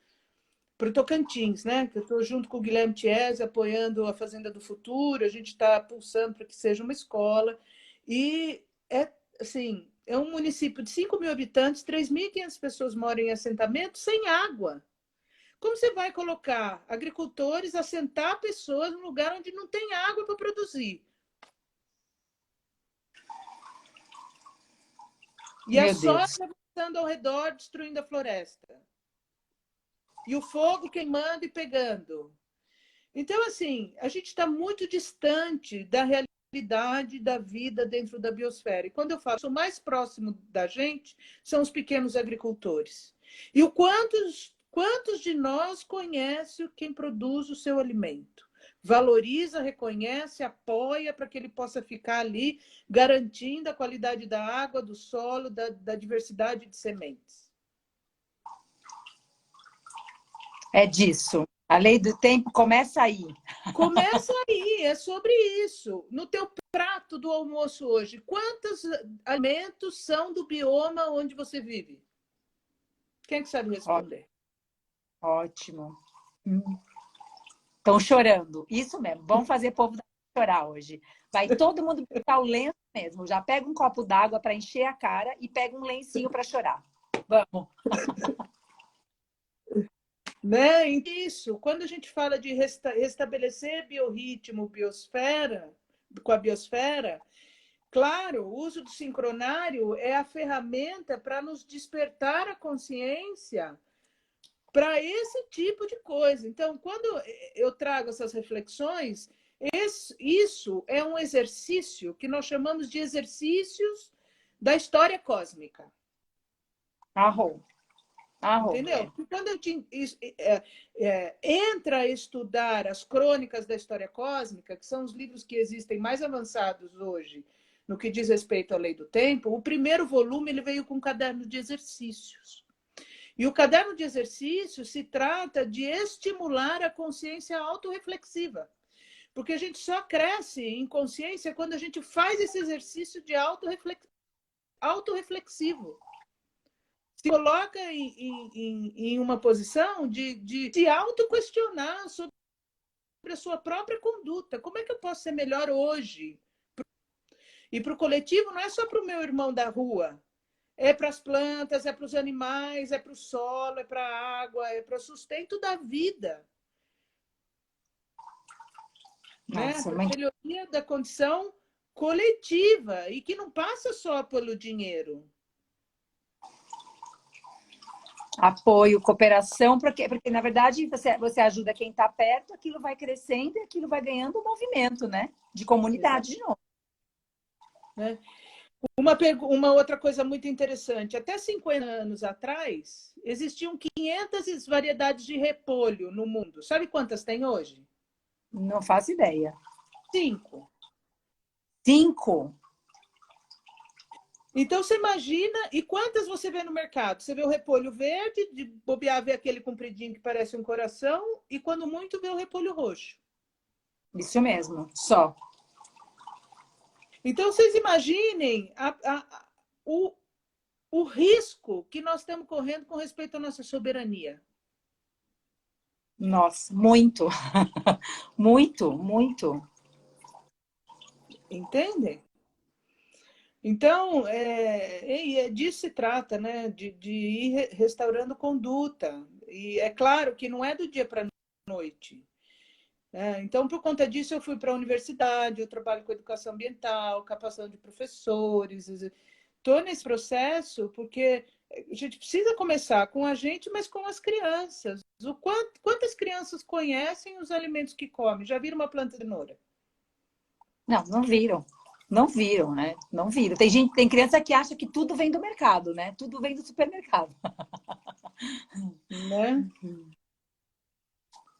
Tocantins, né? Que eu estou junto com o Guilherme Tiesi, apoiando a Fazenda do Futuro, a gente está pulsando para que seja uma escola. E é assim, é um município de 5 mil habitantes, 3.500 pessoas moram em assentamento sem água. Como você vai colocar agricultores, assentar pessoas num lugar onde não tem água para produzir? E a soja passando ao redor, destruindo a floresta. E o fogo queimando e pegando. Então, assim, a gente está muito distante da realidade da vida dentro da biosfera. E quando eu falo, o mais próximo da gente são os pequenos agricultores. E quantos de nós conhece quem produz o seu alimento? Valoriza, reconhece, apoia para que ele possa ficar ali, garantindo a qualidade da água, do solo, da diversidade de sementes. É disso. A lei do tempo começa aí. Começa aí, é sobre isso. No teu prato do almoço hoje, quantos alimentos são do bioma onde você vive? Quem é que sabe responder? Ótimo. Estão chorando. Isso mesmo. Vamos fazer povo chorar hoje. Vai todo mundo buscar o lenço mesmo. Já pega um copo d'água para encher a cara e pega um lencinho para chorar. Vamos. Né? Isso. Quando a gente fala de restabelecer biorritmo, biosfera, com a biosfera, claro, o uso do sincronário é a ferramenta para nos despertar a consciência para esse tipo de coisa. Então, quando eu trago essas reflexões, isso é um exercício que nós chamamos de exercícios da história cósmica. Arrou. Entendeu? Quando a gente entra a estudar as crônicas da história cósmica, que são os livros que existem mais avançados hoje no que diz respeito à lei do tempo, o primeiro volume ele veio com um caderno de exercícios. E o caderno de exercícios se trata de estimular a consciência autorreflexiva. Porque a gente só cresce em consciência quando a gente faz esse exercício de autorreflexivo. Se coloca em uma posição de se auto-questionar sobre a sua própria conduta. Como é que eu posso ser melhor hoje? E para o coletivo não é só para o meu irmão da rua. É para as plantas, é para os animais, é para o solo, é para a água, é para o sustento da vida. Nossa, Né? Para a melhoria da condição coletiva e que não passa só pelo dinheiro. Apoio, cooperação, porque na verdade você ajuda quem está perto, aquilo vai crescendo e aquilo vai ganhando um movimento, né? De comunidade de novo. Né? Uma outra coisa muito interessante, até 50 anos atrás, existiam 500 variedades de repolho no mundo. Sabe quantas tem hoje? Não faço ideia. 5. 5? Então, você imagina, e quantas você vê no mercado? Você vê o repolho verde, de bobear, vê aquele compridinho que parece um coração, e quando muito, vê o repolho roxo. Isso mesmo, só. Então, vocês imaginem o, o risco que nós estamos correndo com respeito à nossa soberania. Nossa, muito. Muito, muito. Entendem? Então, disso se trata, né? De ir restaurando conduta. E é claro que não é do dia para a noite. Então, por conta disso, eu fui para a universidade, eu trabalho com educação ambiental, capacitação de professores. Estou nesse processo porque a gente precisa começar com a gente, mas com as crianças. Quantas crianças conhecem os alimentos que comem? Já viram uma planta de cenoura? Não, não viram. Não viram, né? Não viram. Tem gente, tem criança que acha que tudo vem do mercado, né? Tudo vem do supermercado. Né?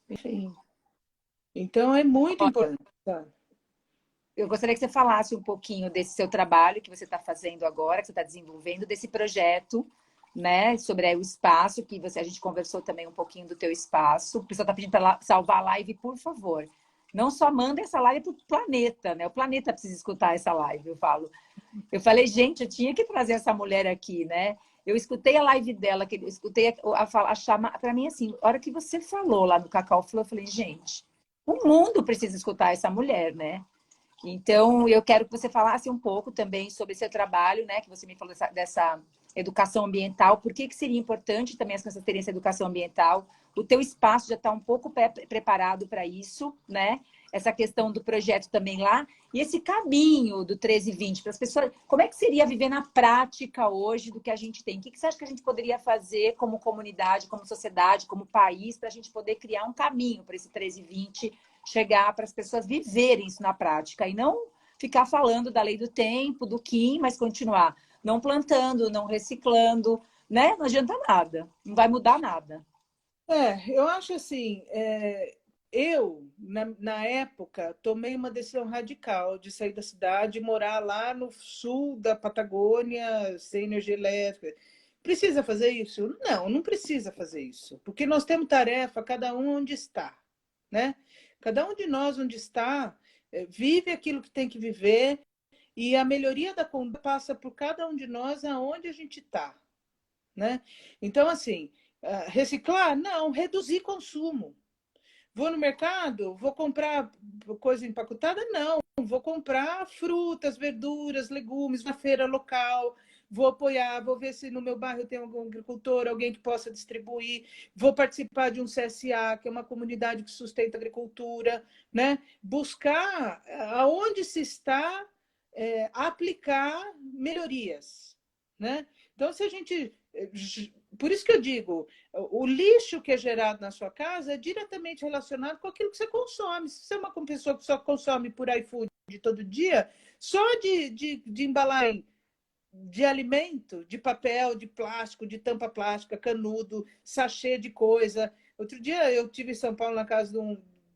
Enfim. Então, é muito importante. Tá? Eu gostaria que você falasse um pouquinho desse seu trabalho que você está fazendo agora, que você está desenvolvendo, desse projeto, né? Sobre o espaço, que a gente conversou também um pouquinho do teu espaço. O pessoal está pedindo para salvar a live, por favor. Não só manda essa live para o planeta, né? O planeta precisa escutar essa live, eu falo. Eu falei, gente, eu tinha que trazer essa mulher aqui, né? Eu escutei a live dela, eu escutei a chamar. Para mim, assim, a hora que você falou lá no Cacau Flow, eu falei, gente, o mundo precisa escutar essa mulher, né? Então, eu quero que você falasse um pouco também sobre seu trabalho, né? Que você me falou dessa educação ambiental. Por que seria importante também as crianças terem essa educação ambiental? O teu espaço já está um pouco preparado para isso, né? Essa questão do projeto também lá. E esse caminho do 1320 para as pessoas. Como é que seria viver na prática hoje do que a gente tem? O que você acha que a gente poderia fazer como comunidade, como sociedade, como país, para a gente poder criar um caminho para esse 1320 chegar para as pessoas viverem isso na prática e não ficar falando da lei do tempo, do Kim, mas continuar não plantando, não reciclando, né? Não adianta nada, não vai mudar nada. Eu acho assim, na época, tomei uma decisão radical de sair da cidade e morar lá no sul da Patagônia, sem energia elétrica. Precisa fazer isso? Não, não precisa fazer isso, porque nós temos tarefa, cada um onde está, né? Cada um de nós onde está, vive aquilo que tem que viver e a melhoria da conduta passa por cada um de nós aonde a gente está, né? Então, assim, reciclar? Não, reduzir consumo. Vou no mercado? Vou comprar coisa empacotada? Não. Vou comprar frutas, verduras, legumes na feira local. Vou apoiar, vou ver se no meu bairro tem algum agricultor, alguém que possa distribuir. Vou participar de um CSA, que é uma comunidade que sustenta a agricultura, né? Buscar aonde se está, aplicar melhorias, né? Então, se a gente... Por isso que eu digo, o lixo que é gerado na sua casa é diretamente relacionado com aquilo que você consome. Se você é uma pessoa que só consome por iFood todo dia, só de embalagem de alimento, de papel, de plástico, de tampa plástica, canudo, sachê de coisa. Outro dia eu tive em São Paulo na casa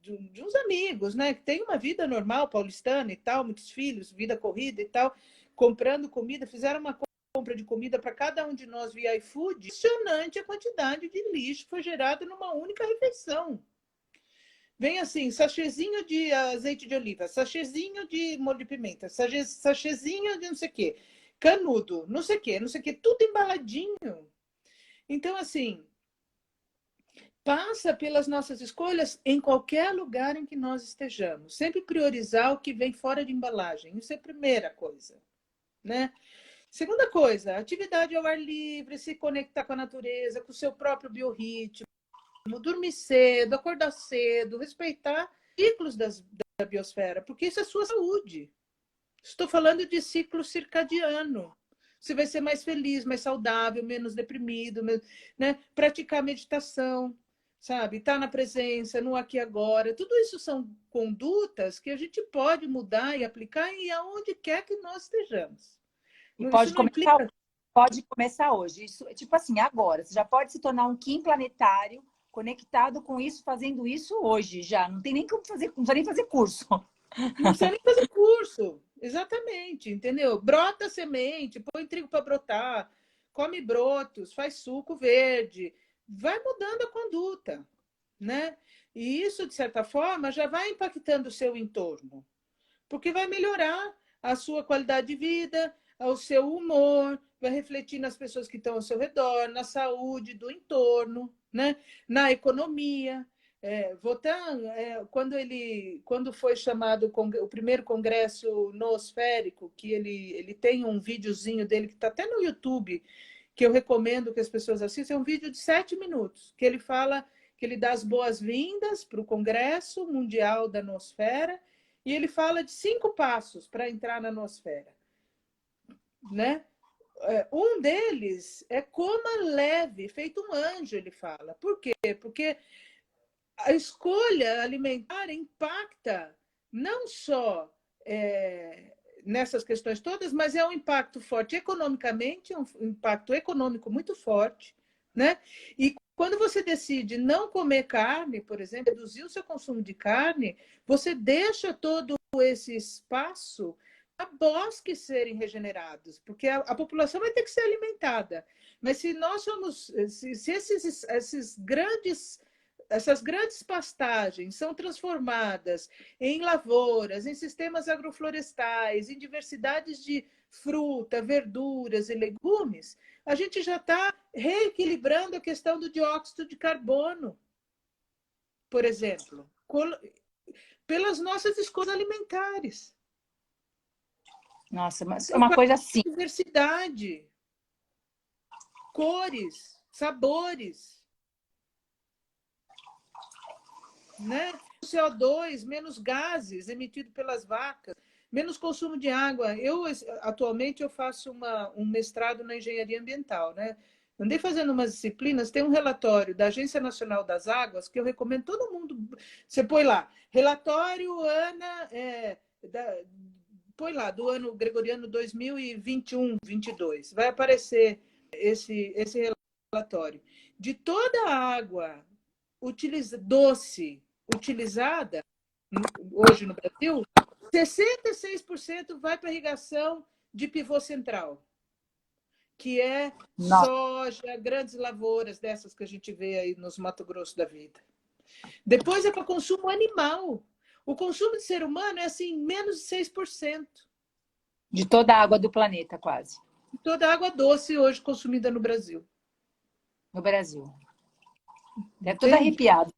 de uns amigos, né, que tem uma vida normal, paulistana e tal, muitos filhos, vida corrida e tal, comprando comida, fizeram uma compra de comida para cada um de nós via iFood, impressionante a quantidade de lixo que foi gerada numa única refeição. Vem assim, sachêzinho de azeite de oliva, sachêzinho de molho de pimenta, sachêzinho de não sei o quê, canudo, não sei o quê, tudo embaladinho. Então, assim, passa pelas nossas escolhas em qualquer lugar em que nós estejamos. Sempre priorizar o que vem fora de embalagem. Isso é a primeira coisa, né? Segunda coisa, atividade ao ar livre, se conectar com a natureza, com o seu próprio biorritmo, dormir cedo, acordar cedo, respeitar ciclos da biosfera, porque isso é sua saúde. Estou falando de ciclo circadiano. Você vai ser mais feliz, mais saudável, menos deprimido, né? Praticar meditação, sabe? Estar na presença, no aqui e agora. Tudo isso são condutas que a gente pode mudar e aplicar em aonde quer que nós estejamos. E Isso não implica... pode começar hoje. Isso, tipo assim, agora. Você já pode se tornar um Kim planetário conectado com isso, fazendo isso hoje já. Não tem nem como fazer, não precisa nem fazer curso. Não precisa nem fazer curso. exatamente, entendeu? Brota a semente, põe trigo para brotar, come brotos, faz suco verde, vai mudando a conduta, né? E isso, de certa forma, já vai impactando o seu entorno, porque vai melhorar a sua qualidade de vida, o seu humor, vai refletir nas pessoas que estão ao seu redor, na saúde do entorno, né? Na economia. Votan, quando foi chamado o primeiro congresso noosférico, que ele tem um videozinho dele que está até no YouTube, que eu recomendo que as pessoas assistam, é um vídeo de 7 minutos, que ele fala, que ele dá as boas-vindas para o Congresso Mundial da Noosfera, e ele fala de 5 passos para entrar na noosfera, né? Um deles é coma leve, feito um anjo, ele fala. Por quê? Porque a escolha alimentar impacta não só nessas questões todas, mas é um impacto forte economicamente, é um impacto econômico muito forte, né? E quando você decide não comer carne, por exemplo, reduzir o seu consumo de carne, você deixa todo esse espaço para bosques serem regenerados, porque a população vai ter que ser alimentada. Mas se nós somos, se essas grandes pastagens são transformadas em lavouras, em sistemas agroflorestais, em diversidades de fruta, verduras e legumes, a gente já está reequilibrando a questão do dióxido de carbono, por exemplo, pelas nossas escolhas alimentares. Nossa, mas é uma coisa assim. Diversidade, cores, sabores, né? CO2, menos gases emitidos pelas vacas, menos consumo de água. Atualmente, eu faço um mestrado na engenharia ambiental, né? Andei fazendo umas disciplinas, tem um relatório da Agência Nacional das Águas, que eu recomendo todo mundo. Você põe lá, relatório ANA, põe lá, do ano gregoriano 2021, 22. Vai aparecer esse relatório. De toda a água doce utilizada hoje no Brasil, 66% vai para irrigação de pivô central, que é soja, grandes lavouras dessas que a gente vê aí nos Mato Grosso da vida. Depois é para consumo animal. O consumo de ser humano é assim, menos de 6%. De toda a água do planeta, quase. De toda a água doce hoje consumida no Brasil. No Brasil. É tudo arrepiado.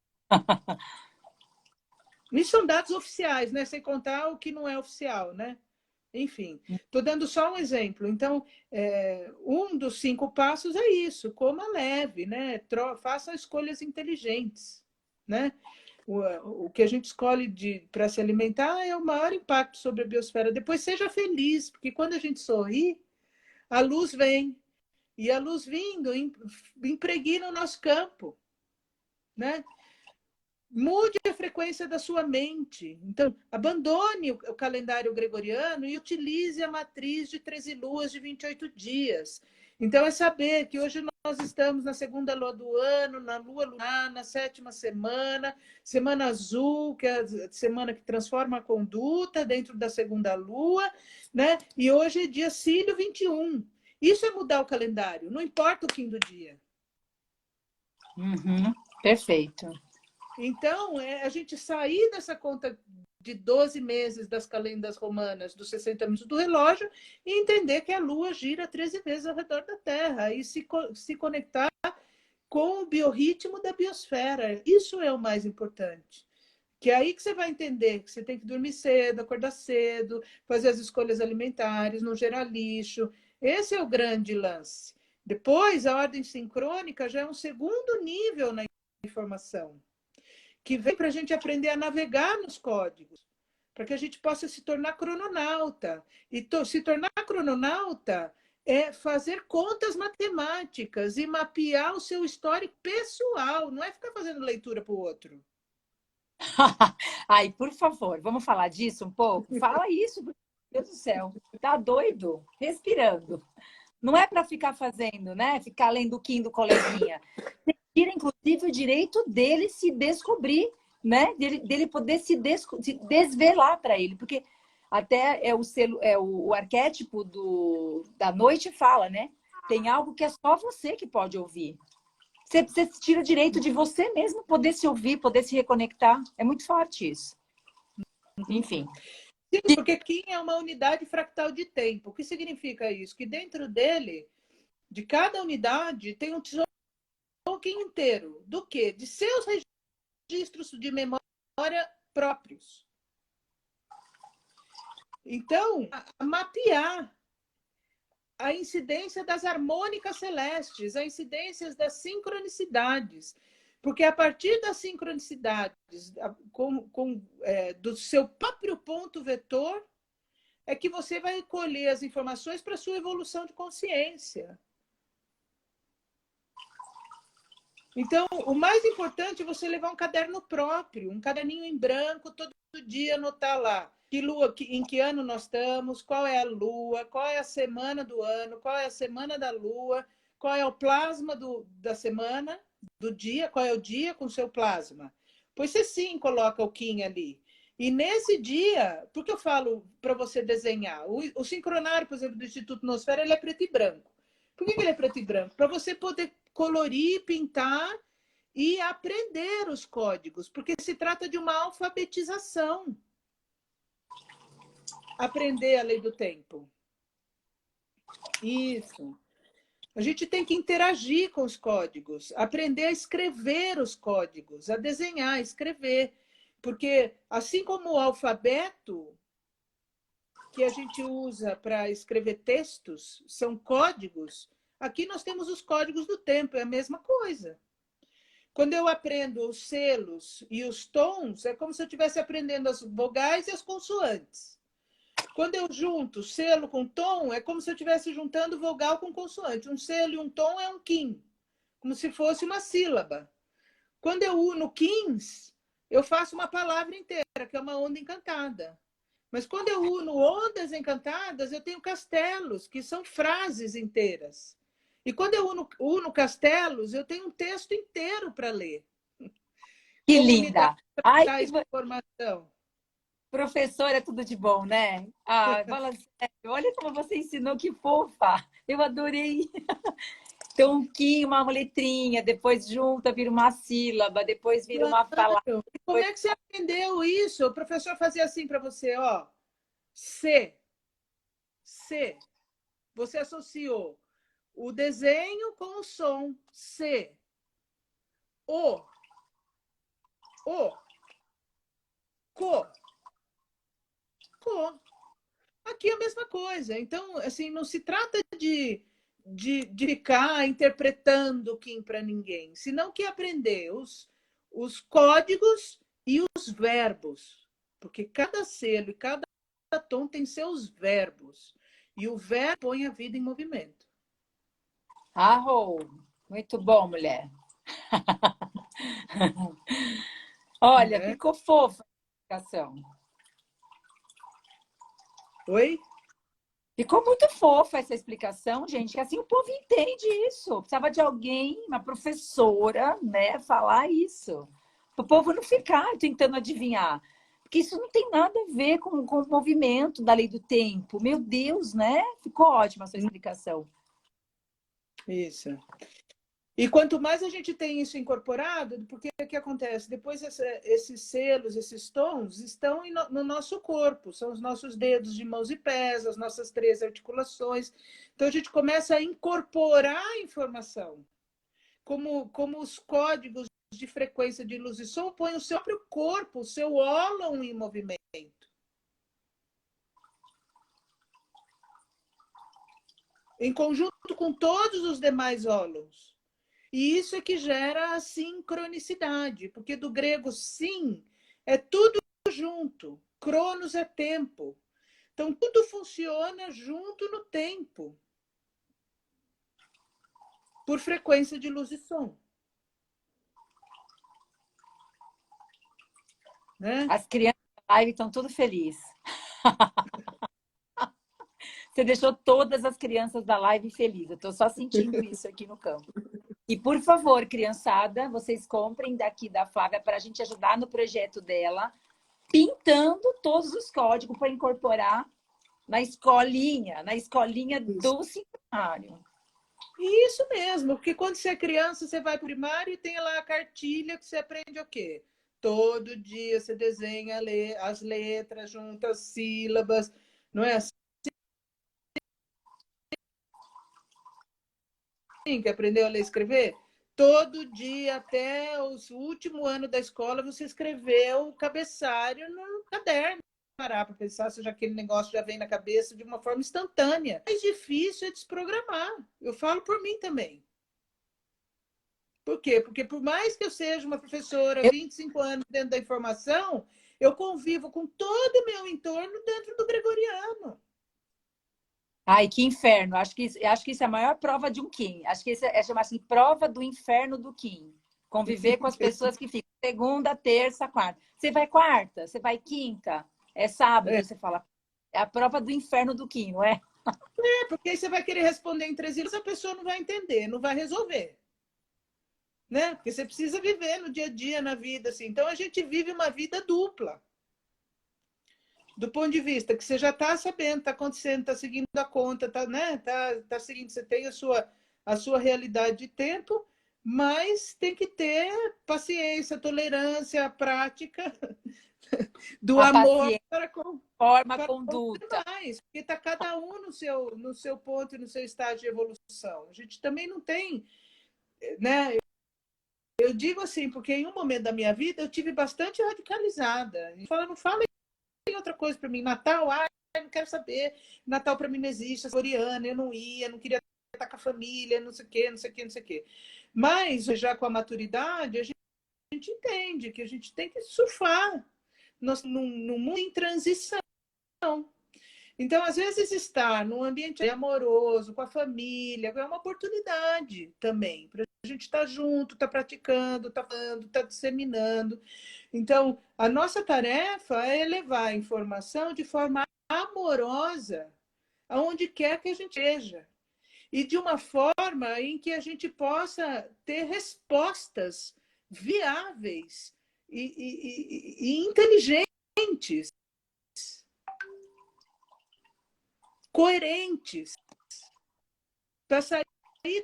Isso são dados oficiais, né? Sem contar o que não é oficial, né? Enfim, estou dando só um exemplo. Então, um dos 5 passos é isso: coma leve, né? Faça escolhas inteligentes, né? O que a gente escolhe para se alimentar é o maior impacto sobre a biosfera. Depois, seja feliz, porque quando a gente sorri, a luz vem. E a luz vindo impregna o nosso campo, né? Mude a frequência da sua mente. Então, abandone o calendário gregoriano e utilize a matriz de 13 luas de 28 dias. Então, é saber que hoje nós estamos na segunda lua do ano, na lua lunar, na 7ª semana, semana azul, que é a semana que transforma a conduta dentro da segunda lua, né? E hoje é dia Cílio 21. Isso é mudar o calendário, não importa o fim do dia. Perfeito. Então, a gente sair dessa conta de 12 meses das calendas romanas, dos 60 minutos do relógio, e entender que a Lua gira 13 vezes ao redor da Terra, e se conectar com o biorritmo da biosfera. Isso é o mais importante. Que é aí que você vai entender que você tem que dormir cedo, acordar cedo, fazer as escolhas alimentares, não gerar lixo. Esse é o grande lance. Depois, a ordem sincrônica já é um segundo nível na informação, que vem para a gente aprender a navegar nos códigos, para que a gente possa se tornar crononauta. E se tornar crononauta é fazer contas matemáticas e mapear o seu histórico pessoal, não é ficar fazendo leitura para o outro. Ai, por favor, vamos falar disso um pouco? Fala isso, meu Deus do céu. Tá doido? Respirando. Não é para ficar fazendo, né? Ficar lendo o Kim do coleguinha. Tira, inclusive, o direito dele se descobrir, né? Dele poder se desvelar para ele. Porque Até é o selo, o arquétipo da noite fala, né? Tem algo que é só você que pode ouvir. Você tira o direito de você mesmo poder se ouvir, poder se reconectar. É muito forte isso. Enfim. Sim, porque Kim é uma unidade fractal de tempo. O que significa isso? Que dentro dele, de cada unidade, tem um tesouro inteiro. Do quê? De seus registros de memória próprios. Então, a mapear a incidência das harmônicas celestes, a incidência das sincronicidades. Porque a partir das sincronicidades, do seu próprio ponto vetor, é que você vai colher as informações para a sua evolução de consciência. Então, o mais importante é você levar um caderno próprio, um caderninho em branco, todo dia anotar lá que lua, em que ano nós estamos, qual é a lua, qual é a semana do ano, qual é a semana da lua, qual é o plasma da semana, do dia, qual é o dia com o seu plasma. Pois você sim coloca o Kim ali. E nesse dia, porque eu falo para você desenhar, o sincronário, por exemplo, do Instituto Nosfera, ele é preto e branco. Por que ele é preto e branco? Para você poder colorir, pintar e aprender os códigos, porque se trata de uma alfabetização. Aprender a lei do tempo. Isso. A gente tem que interagir com os códigos, aprender a escrever os códigos, a desenhar, escrever. Porque, assim como o alfabeto que a gente usa para escrever textos, são códigos, aqui nós temos os códigos do tempo, é a mesma coisa. Quando eu aprendo os selos e os tons, é como se eu estivesse aprendendo as vogais e as consoantes. Quando eu junto selo com tom, é como se eu estivesse juntando vogal com consoante. Um selo e um tom é um Kim, como se fosse uma sílaba. Quando eu uno Kins, eu faço uma palavra inteira, que é uma onda encantada. Mas quando eu uno ondas encantadas, eu tenho castelos, que são frases inteiras. E quando eu uno castelos, eu tenho um texto inteiro para ler. Que Comunidade linda! Ai, de informação. professora, é tudo de bom, né? Ah, fala sério, olha como você ensinou, que fofa! Eu adorei! Então, um Kim, uma letrinha, depois junta, vira uma sílaba, depois vira uma palavra. Claro. Como é que você aprendeu isso? O professor fazia assim para você, ó. C. C. Você associou o desenho com o som. C. O. O. Co. Co. Aqui é a mesma coisa. Então, assim, não se trata de ficar interpretando Kim para ninguém, senão que aprender os códigos e os verbos. Porque cada selo e cada tom tem seus verbos. E o verbo põe a vida em movimento. Arrou! Muito bom, mulher. Olha, Né? ficou fofa a explicação. Oi? Ficou muito fofa essa explicação, gente, que assim o povo entende isso. Precisava de alguém, uma professora, né, falar isso. Para o povo não ficar tentando adivinhar. Porque isso não tem nada a ver com o movimento da lei do tempo. Meu Deus, né? Ficou ótima a sua explicação. Isso. E quanto mais a gente tem isso incorporado, porque o que acontece? Depois esses selos, esses tons estão no nosso corpo, são os nossos dedos de mãos e pés, as nossas 3 articulações. Então a gente começa a incorporar a informação, como os códigos de frequência de luz e som põem o seu próprio corpo, o seu ólon em movimento. Em conjunto com todos os demais ólons. E isso é que gera a sincronicidade, porque do grego sim é tudo junto, cronos é tempo. Então tudo funciona junto no tempo, por frequência de luz e som. Né? As crianças da live estão tudo felizes. Você deixou todas as crianças da live felizes. Eu estou só sentindo isso aqui no campo. E, por favor, criançada, vocês comprem daqui da Flávia para a gente ajudar no projeto dela. pintando todos os códigos para incorporar na escolinha do centenário. Isso mesmo, porque quando você é criança, você vai primário e tem lá a cartilha que você aprende o quê? Todo dia você desenha as letras, junta as sílabas, não é assim que aprendeu a ler e escrever? Todo dia, até o último ano da escola, você escreveu o cabeçalho no caderno. Parar para pensar se já aquele negócio já vem na cabeça de uma forma instantânea. Mais difícil é desprogramar. Eu falo por mim também. Por quê? Porque por mais que eu seja uma professora há 25 anos dentro da informação, eu convivo com todo o meu entorno dentro do gregoriano. Ai, que inferno. Acho que isso é a maior prova de um Kim. Acho que isso é chamar assim, prova do inferno do Kim. Conviver com as pessoas que ficam segunda, terça, quarta. Você vai quarta, você vai quinta, é sábado, você fala. É a prova do inferno do Kim, não é? Porque aí você vai querer responder em 3 ilhas, a pessoa não vai entender, não vai resolver. Né? Porque você precisa viver no dia a dia, na vida, assim. Então a gente vive uma vida dupla. Do ponto de vista que você já está sabendo, está acontecendo, está seguindo a conta, está, né? Tá seguindo, você tem a sua realidade de tempo, mas tem que ter paciência, tolerância, prática do A amor paciência, para com forma, para conduta. mais, porque está cada um no seu ponto e no seu estágio de evolução. A gente também não tem, né? Eu digo assim, porque em um momento da minha vida eu tive bastante radicalizada. Não fala em outra coisa para mim. Natal, não quero saber. Natal para mim não existe. Floriana, eu não ia, não queria estar com a família, não sei o quê, não sei o quê, não sei o quê. Mas já com a maturidade, a gente entende que a gente tem que surfar num mundo em transição. Então, às vezes, estar num ambiente amoroso, com a família, é uma oportunidade também para a gente estar junto, estar praticando, estar falando, estar disseminando. Então, a nossa tarefa é levar a informação de forma amorosa aonde quer que a gente esteja. E de uma forma em que a gente possa ter respostas viáveis e inteligentes, coerentes, para sair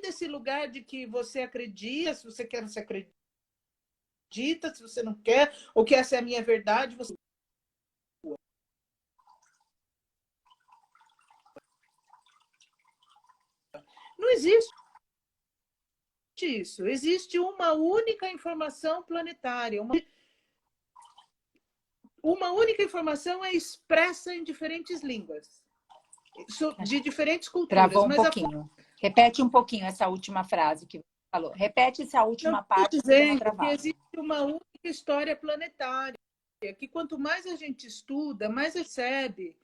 desse lugar de que você acredita, se você quer, você acredita, se você não quer, ou que essa é a minha verdade, você... Não existe isso. Existe uma única informação planetária. Uma única informação é expressa em diferentes línguas, de diferentes culturas. Travou um Mas a pouquinho. Repete um pouquinho essa última frase que você falou. Repete essa não última estou parte que deu uma dizendo que travada. existe uma única história planetária, que quanto mais a gente estuda, mais percebe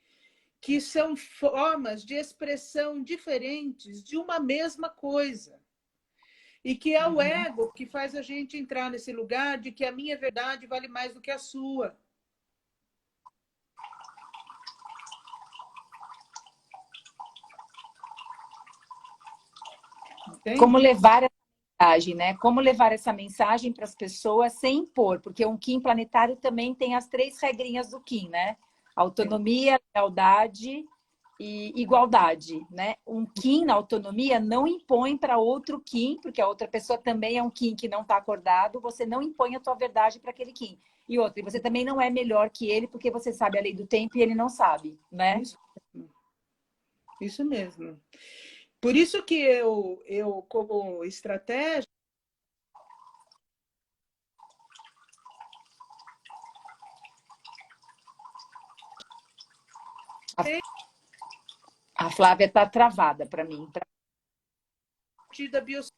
que são formas de expressão diferentes de uma mesma coisa. E que é o ego que faz a gente entrar nesse lugar de que a minha verdade vale mais do que a sua. Entende? Como levar essa mensagem, né? Como levar essa mensagem para as pessoas sem impor, porque um Kim planetário também tem as 3 regrinhas do Kim, né? Autonomia, lealdade e igualdade, né? Um Kim na autonomia não impõe para outro Kim, porque a outra pessoa também é um Kim que não está acordado, você não impõe a tua verdade para aquele Kim. E outra, você também não é melhor que ele, porque você sabe a lei do tempo e ele não sabe, né? Isso mesmo. Por isso que eu como estratégia, A Flávia está travada para mim. a partir da biosfera.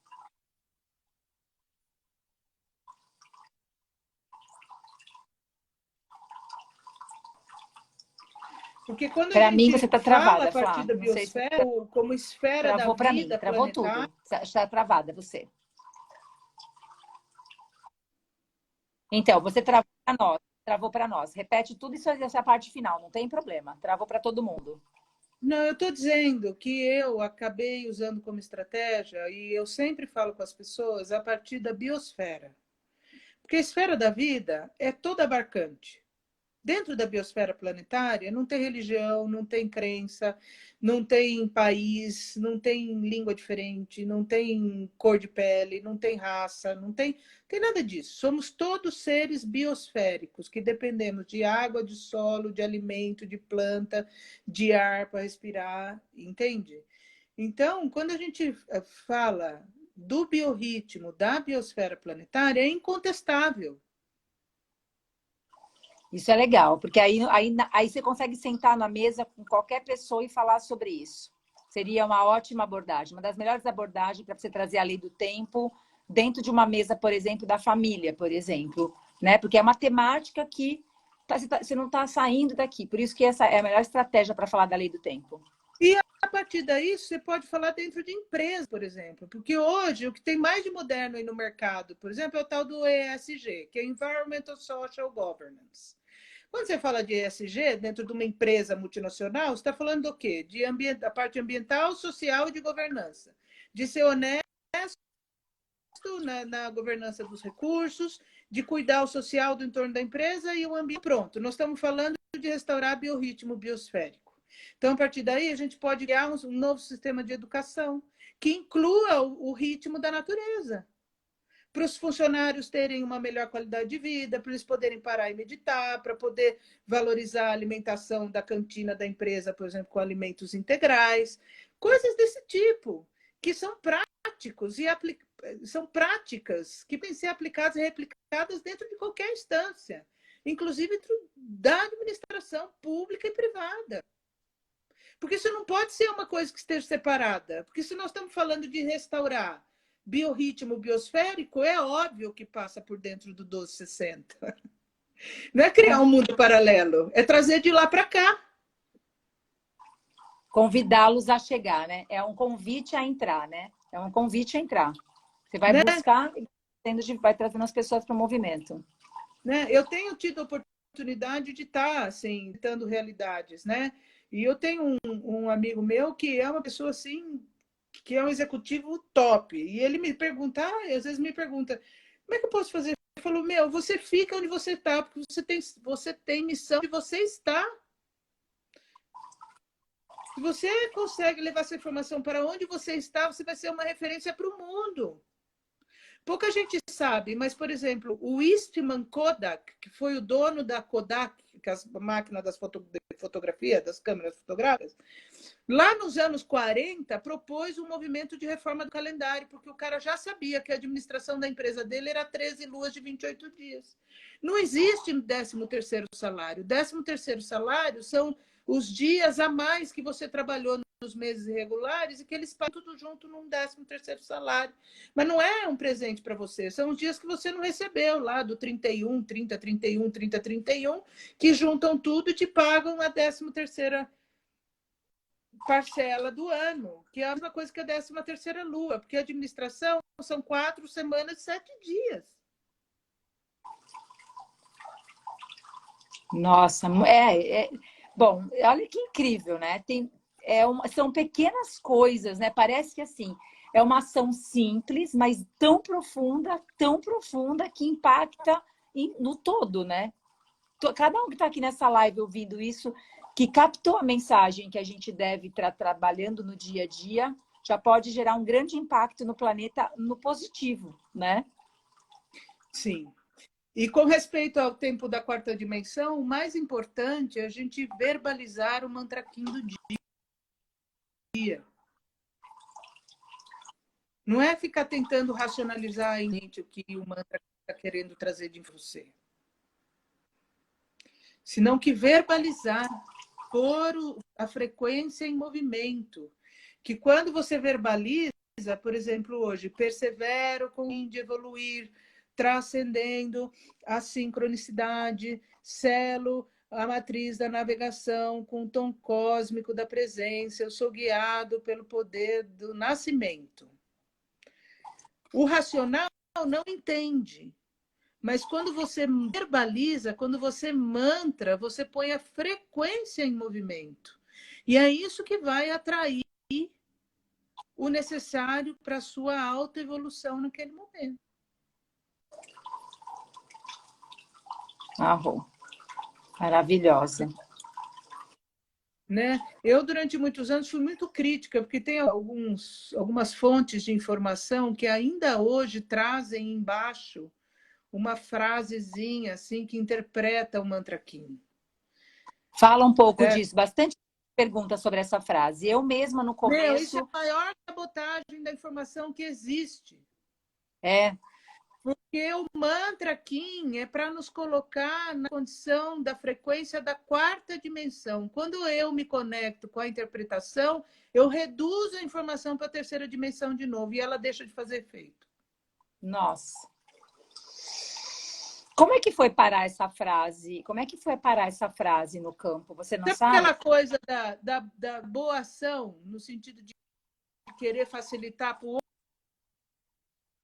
Porque quando a Para mim, você gente está fala a travada, partir Flá. da Não sei se biosfera como esfera da travou para mim. vida Travou planetária, tudo. Está travada você. Então, você travou para nós. Travou para nós. Repete tudo isso, essa parte final. Não tem problema. Travou para todo mundo. não, eu estou dizendo que eu acabei usando como estratégia, e eu sempre falo com as pessoas, a partir da biosfera. Porque a esfera da vida é toda abarcante. Dentro da biosfera planetária não tem religião, não tem crença, não tem país, não tem língua diferente, não tem cor de pele, não tem raça, tem nada disso. Somos todos seres biosféricos que dependemos de água, de solo, de alimento, de planta, de ar para respirar, entende? Então, quando a gente fala do biorritmo da biosfera planetária, é incontestável. Isso é legal, porque aí você consegue sentar na mesa com qualquer pessoa e falar sobre isso. Seria uma ótima abordagem, uma das melhores abordagens para você trazer a lei do tempo dentro de uma mesa, por exemplo, da família, por exemplo, né? Porque é uma temática que você não está saindo daqui. Por isso que essa é a melhor estratégia para falar da lei do tempo. E a partir daí, você pode falar dentro de empresa, por exemplo, porque hoje o que tem mais de moderno aí no mercado, por exemplo, é o tal do ESG, que é Environmental Social Governance. Quando você fala de ESG dentro de uma empresa multinacional, você está falando do quê? Da parte ambiental, social e de governança. De ser honesto na governança dos recursos, de cuidar o social do entorno da empresa e o ambiente. Pronto, nós estamos falando de restaurar biorritmo biosférico. Então, a partir daí, a gente pode criar um novo sistema de educação que inclua o ritmo da natureza, para os funcionários terem uma melhor qualidade de vida, para eles poderem parar e meditar, para poder valorizar a alimentação da cantina da empresa, por exemplo, com alimentos integrais, coisas desse tipo, que são práticos e são práticas que podem ser aplicadas e replicadas dentro de qualquer instância, inclusive dentro da administração pública e privada. Porque isso não pode ser uma coisa que esteja separada, porque se nós estamos falando de restaurar biorritmo biosférico, é óbvio que passa por dentro do 1260. Não é criar um mundo paralelo, é trazer de lá para cá. Convidá-los a chegar, né? É um convite a entrar, né? É um convite a entrar. Você vai Né? buscar, vai trazendo as pessoas para o movimento. Né? Eu tenho tido a oportunidade de estar assim, tentando realidades, né? E eu tenho um amigo meu que é uma pessoa assim, que é um executivo top. E ele me pergunta, às vezes me pergunta, como é que eu posso fazer? Eu falo, meu, você fica onde você está, porque você tem missão e você está. Se você consegue levar essa informação para onde você está, você vai ser uma referência para o mundo. Pouca gente sabe, mas, por exemplo, o Eastman Kodak, que foi o dono da Kodak, que é a máquina de fotografia, das câmeras fotográficas, lá nos anos 40, propôs um movimento de reforma do calendário, porque o cara já sabia que a administração da empresa dele era 13 luas de 28 dias. Não existe 13º salário. O 13º salário são os dias a mais que você trabalhou nos meses irregulares e que eles pagam tudo junto num 13º salário. Mas não é um presente para você, são os dias que você não recebeu lá do 31, 30, 31, 30, 31, que juntam tudo e te pagam a 13ª parcela do ano, que é a mesma coisa que a 13ª lua, porque a administração são 4 semanas e 7 dias. Nossa, bom, olha que incrível, né? São pequenas coisas, né? Parece que assim, é uma ação simples, mas tão profunda que impacta no todo, né? Cada um que está aqui nessa live ouvindo isso, que captou a mensagem que a gente deve estar trabalhando no dia a dia, já pode gerar um grande impacto no planeta no positivo, né? Sim. E com respeito ao tempo da 4ª dimensão, o mais importante é a gente verbalizar o mantra Kim do dia. Não é ficar tentando racionalizar em mente o que o mantra está querendo trazer de você. Senão que verbalizar, pôr a frequência em movimento. Que quando você verbaliza, por exemplo, hoje, persevero com o de evoluir, transcendendo a sincronicidade, selo a matriz da navegação com o tom cósmico da presença, eu sou guiado pelo poder do nascimento. O racional não entende, mas quando você verbaliza, quando você mantra, você põe a frequência em movimento. E é isso que vai atrair o necessário para a sua autoevolução naquele momento. Arro. Maravilhosa. Né? Eu, durante muitos anos, fui muito crítica, porque tem algumas fontes de informação que ainda hoje trazem embaixo uma frasezinha assim que interpreta o mantra Kim. Fala um pouco Certo? disso. Bastante pergunta sobre essa frase. Eu mesma, no Meu, isso é começo... a maior sabotagem da informação que existe. É, Porque o mantra Kim é para nos colocar na condição da frequência da quarta dimensão. Quando eu me conecto com a interpretação, eu reduzo a informação para a terceira dimensão de novo e ela deixa de fazer efeito. nossa. Como é que foi parar essa frase? Como é que foi parar essa frase no campo? Você não Sabe sabe? aquela coisa da boa ação, no sentido de querer facilitar para o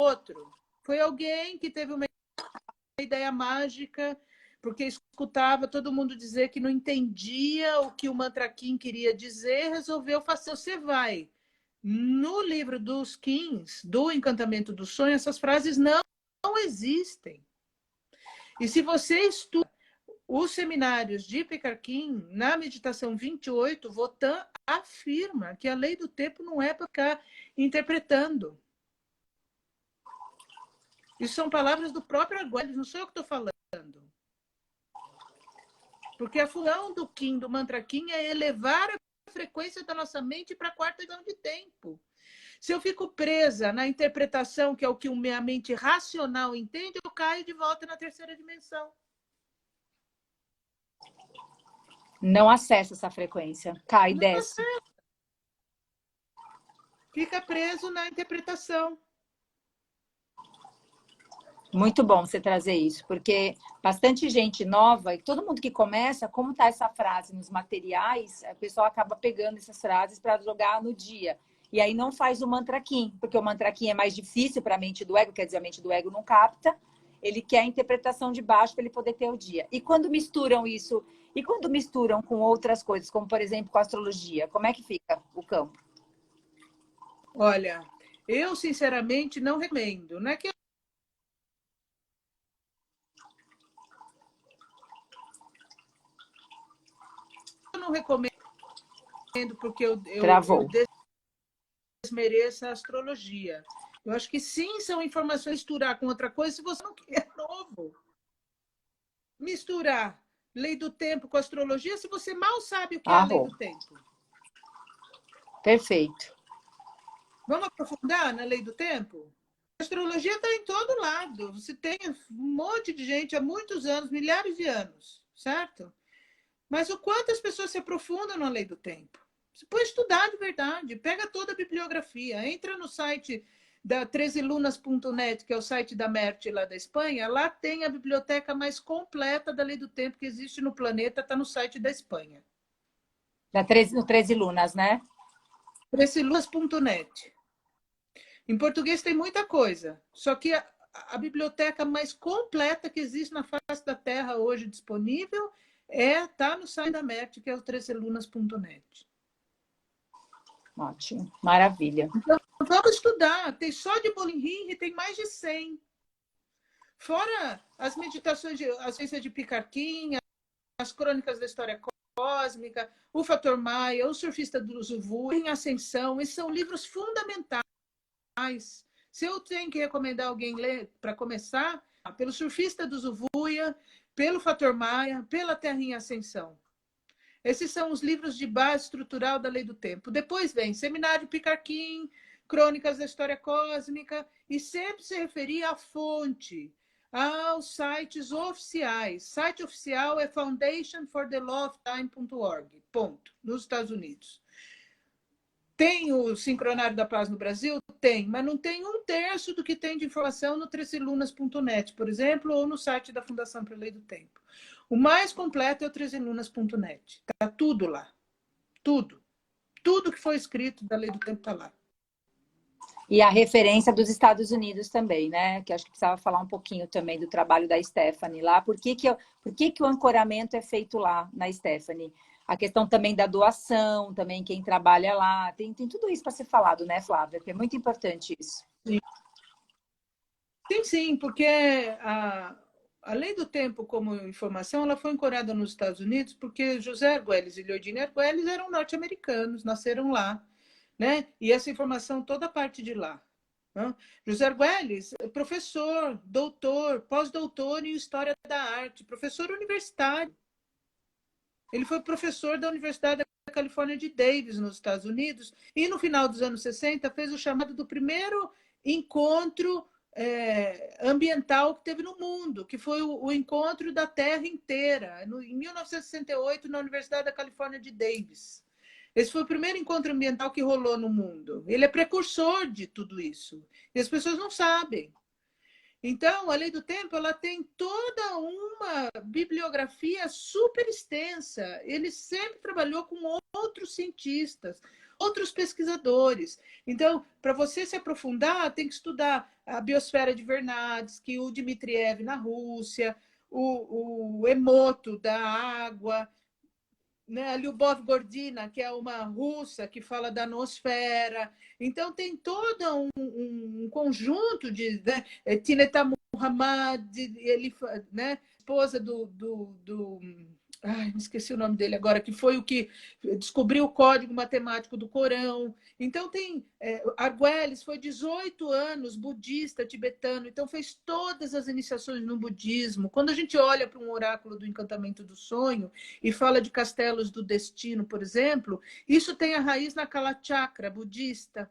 outro? Foi alguém que teve uma ideia mágica, porque escutava todo mundo dizer que não entendia o que o mantra Kim queria dizer, resolveu fazer. Você vai no livro dos Kins, do Encantamento do Sonho, essas frases não existem. E se você estuda os seminários de Pekar Kim, na meditação 28, Votan afirma que a lei do tempo não é para ficar interpretando. Isso são palavras do próprio Arguelles, não sou eu que estou falando. Porque a função do Kim, do mantra Kim, é elevar a frequência da nossa mente para a quarta dimensão de tempo. Se eu fico presa na interpretação, que é o que a minha mente racional entende, eu caio de volta na terceira dimensão. Não acessa essa frequência. Cai, desce. Fica preso na interpretação. Muito bom você trazer isso, porque bastante gente nova, e todo mundo que começa, como está essa frase nos materiais, a pessoa acaba pegando essas frases para jogar no dia. E aí não faz o mantra Kim, porque o mantra Kim é mais difícil para a mente do ego, quer dizer, a mente do ego não capta. Ele quer a interpretação de baixo para ele poder ter o dia. E quando misturam isso, e quando misturam com outras coisas, como por exemplo com a astrologia, como é que fica o campo? Olha, eu sinceramente não recomendo. Não é que eu não recomendo porque eu Travou. desmereço a astrologia. Eu acho que sim, são informações misturar com outra coisa se você não quer novo. Misturar lei do tempo com astrologia se você mal sabe o que é a lei Arro. do tempo. Perfeito. Vamos aprofundar na lei do tempo? A astrologia está em todo lado. Você tem um monte de gente há muitos anos, milhares de anos, certo? Mas o quanto as pessoas se aprofundam na lei do tempo? Você pode estudar de verdade, pega toda a bibliografia, entra no site da 13lunas.net, que é o site da Merti lá da Espanha, lá tem a biblioteca mais completa da lei do tempo que existe no planeta, está no site da Espanha. No 13 Lunas, né? 13lunas.net. Em português tem muita coisa, só que a biblioteca mais completa que existe na face da Terra hoje disponível está no site da Merti, que é o 13lunas.net. Ótimo, maravilha. Então, vamos estudar. Tem só de Bolinrinri, tem mais de 100. Fora as meditações, a ciência de Picarquinha, as crônicas da história cósmica, o Fator Maia, o surfista do Zuvu, em Ascensão. Esses são livros fundamentais. Se eu tenho que recomendar alguém ler para começar, pelo surfista do Zuvuia, pelo Fator Maia, pela Terra em Ascensão. Esses são os livros de base estrutural da lei do tempo. Depois vem Seminário Picarquim, Crônicas da História Cósmica, e sempre se referir à fonte, aos sites oficiais. Site oficial é foundationforthelawofTime.org, ponto, nos Estados Unidos. Tem o Sincronário da Paz no Brasil? Tem, mas não tem um terço do que tem de informação no trecelunas.net, por exemplo, ou no site da Fundação para a Lei do Tempo. O mais completo é o trecelunas.net. Está tudo lá. Tudo. Tudo que foi escrito da Lei do Tempo está lá. E a referência dos Estados Unidos também, né? Que acho que precisava falar um pouquinho também do trabalho da Stephanie lá. Por que o ancoramento é feito lá na Stephanie? A questão também da doação, também quem trabalha lá. Tem tudo isso para ser falado, né, Flávia? Porque é muito importante isso. Sim, sim, porque a Lei do Tempo como informação, ela foi ancorada nos Estados Unidos porque José Argüelles e Leodine Argüelles eram norte-americanos, nasceram lá, né? E essa informação toda parte de lá. Né? José Argüelles, professor, doutor, pós-doutor em História da Arte, professor universitário. Ele foi professor da Universidade da Califórnia de Davis, nos Estados Unidos, e no final dos anos 60 fez o chamado do primeiro encontro ambiental que teve no mundo, que foi o encontro da Terra inteira, em 1968, na Universidade da Califórnia de Davis. Esse foi o primeiro encontro ambiental que rolou no mundo. Ele é precursor de tudo isso. E as pessoas não sabem. Então, a Lei do Tempo, ela tem toda uma bibliografia super extensa. Ele sempre trabalhou com outros cientistas, outros pesquisadores. Então, para você se aprofundar, tem que estudar a biosfera de Vernadsky, o Dmitriev na Rússia, o Emoto da água, né? A Lyubov Gordina, que é uma russa que fala da nosfera. Então, tem todo um conjunto de... Né? Tineta Muhammad, ele, né? Esposa do ai, me esqueci o nome dele agora, que foi o que descobriu o código matemático do Corão. Então, tem... Argüelles foi 18 anos budista tibetano, então fez todas as iniciações no budismo. Quando a gente olha para um oráculo do encantamento do sonho e fala de castelos do destino, por exemplo, isso tem a raiz na Kalachakra budista.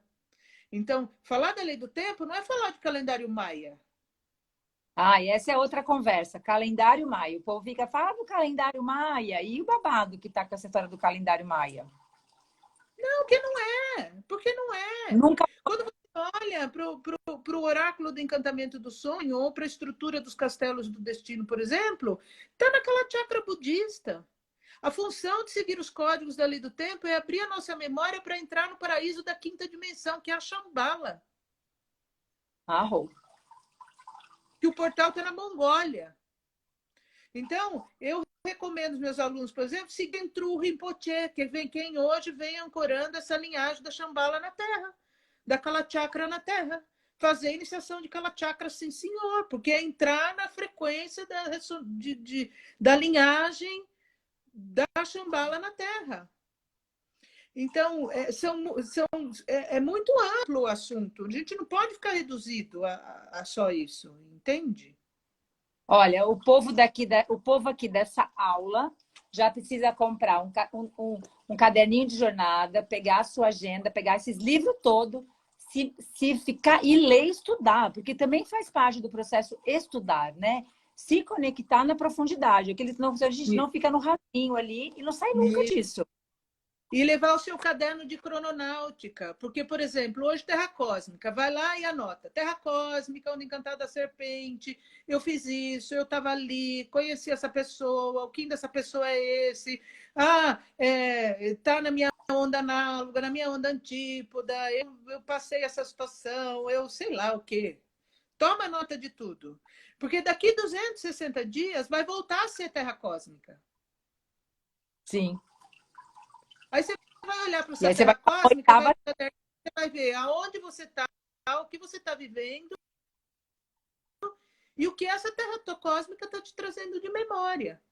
Então, falar da lei do tempo não é falar de calendário maia. Ah, e essa é outra conversa, calendário maia. O povo fica falando do calendário maia e o babado que tá com essa história do calendário maia. Não, que não é, porque não é. Nunca. Quando você olha para o oráculo do encantamento do sonho ou para a estrutura dos castelos do destino, por exemplo, está naquela chakra budista. A função de seguir os códigos da lei do tempo é abrir a nossa memória para entrar no paraíso da quinta dimensão, que é a Shambhala. Arrou. Que o portal está na Mongólia. Então, eu recomendo aos meus alunos, por exemplo, seguirem Trul Rinpoche, quem hoje vem ancorando essa linhagem da Shambhala na Terra, da Kalachakra na Terra. Fazer a iniciação de Kalachakra, sim, senhor, porque é entrar na frequência da linhagem da Shambhala na Terra. Então, é muito amplo o assunto. A gente não pode ficar reduzido a só isso, entende? Olha, o povo aqui dessa aula já precisa comprar um caderninho de jornada, pegar a sua agenda, pegar esses livros todos, se ficar e ler e estudar, porque também faz parte do processo estudar, né? Se conectar na profundidade, aqueles não, a gente não fica no rasinho ali e não sai nunca disso. E levar o seu caderno de crononáutica, porque, por exemplo, hoje Terra Cósmica, vai lá e anota. Terra Cósmica, Onda Encantada da Serpente, eu fiz isso, eu estava ali, conheci essa pessoa, o Kim dessa pessoa é esse. Tá na minha onda análoga, na minha onda antípoda, eu passei essa situação, eu sei lá o quê. Toma nota de tudo. Porque daqui 260 dias vai voltar a ser Terra Cósmica. Sim. Aí você vai olhar para essa Terra Cósmica, você vai ver aonde você está, o que você está vivendo e o que essa Terra Cósmica está te trazendo de memória.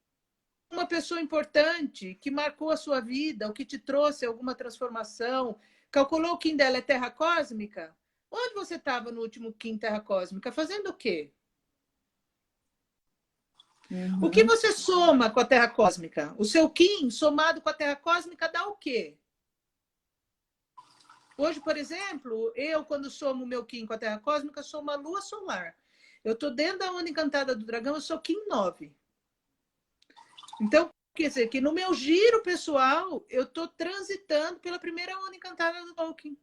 Uma pessoa importante que marcou a sua vida, o que te trouxe alguma transformação, calculou o Kim dela é Terra Cósmica? Onde você estava no último Kim Terra Cósmica? Fazendo o quê? Uhum. O que você soma com a Terra Cósmica? O seu Kim somado com a Terra Cósmica dá o quê? Hoje, por exemplo, eu, quando somo o meu Kim com a Terra Cósmica, sou uma lua solar. Eu estou dentro da onda encantada do dragão, eu sou Kim 9. Então, quer dizer que no meu giro pessoal, eu estou transitando pela primeira onda encantada do Tolkien.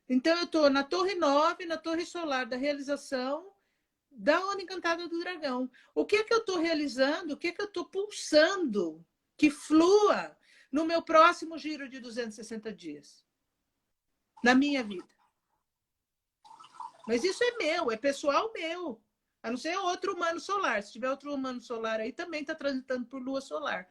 Então, eu estou na Torre 9, na Torre Solar da realização da onda encantada do dragão. O que é que eu estou realizando? O que é que eu estou pulsando que flua no meu próximo giro de 260 dias? Na minha vida. Mas isso é meu, é pessoal meu. A não ser outro humano solar. Se tiver outro humano solar aí, também está transitando por lua solar.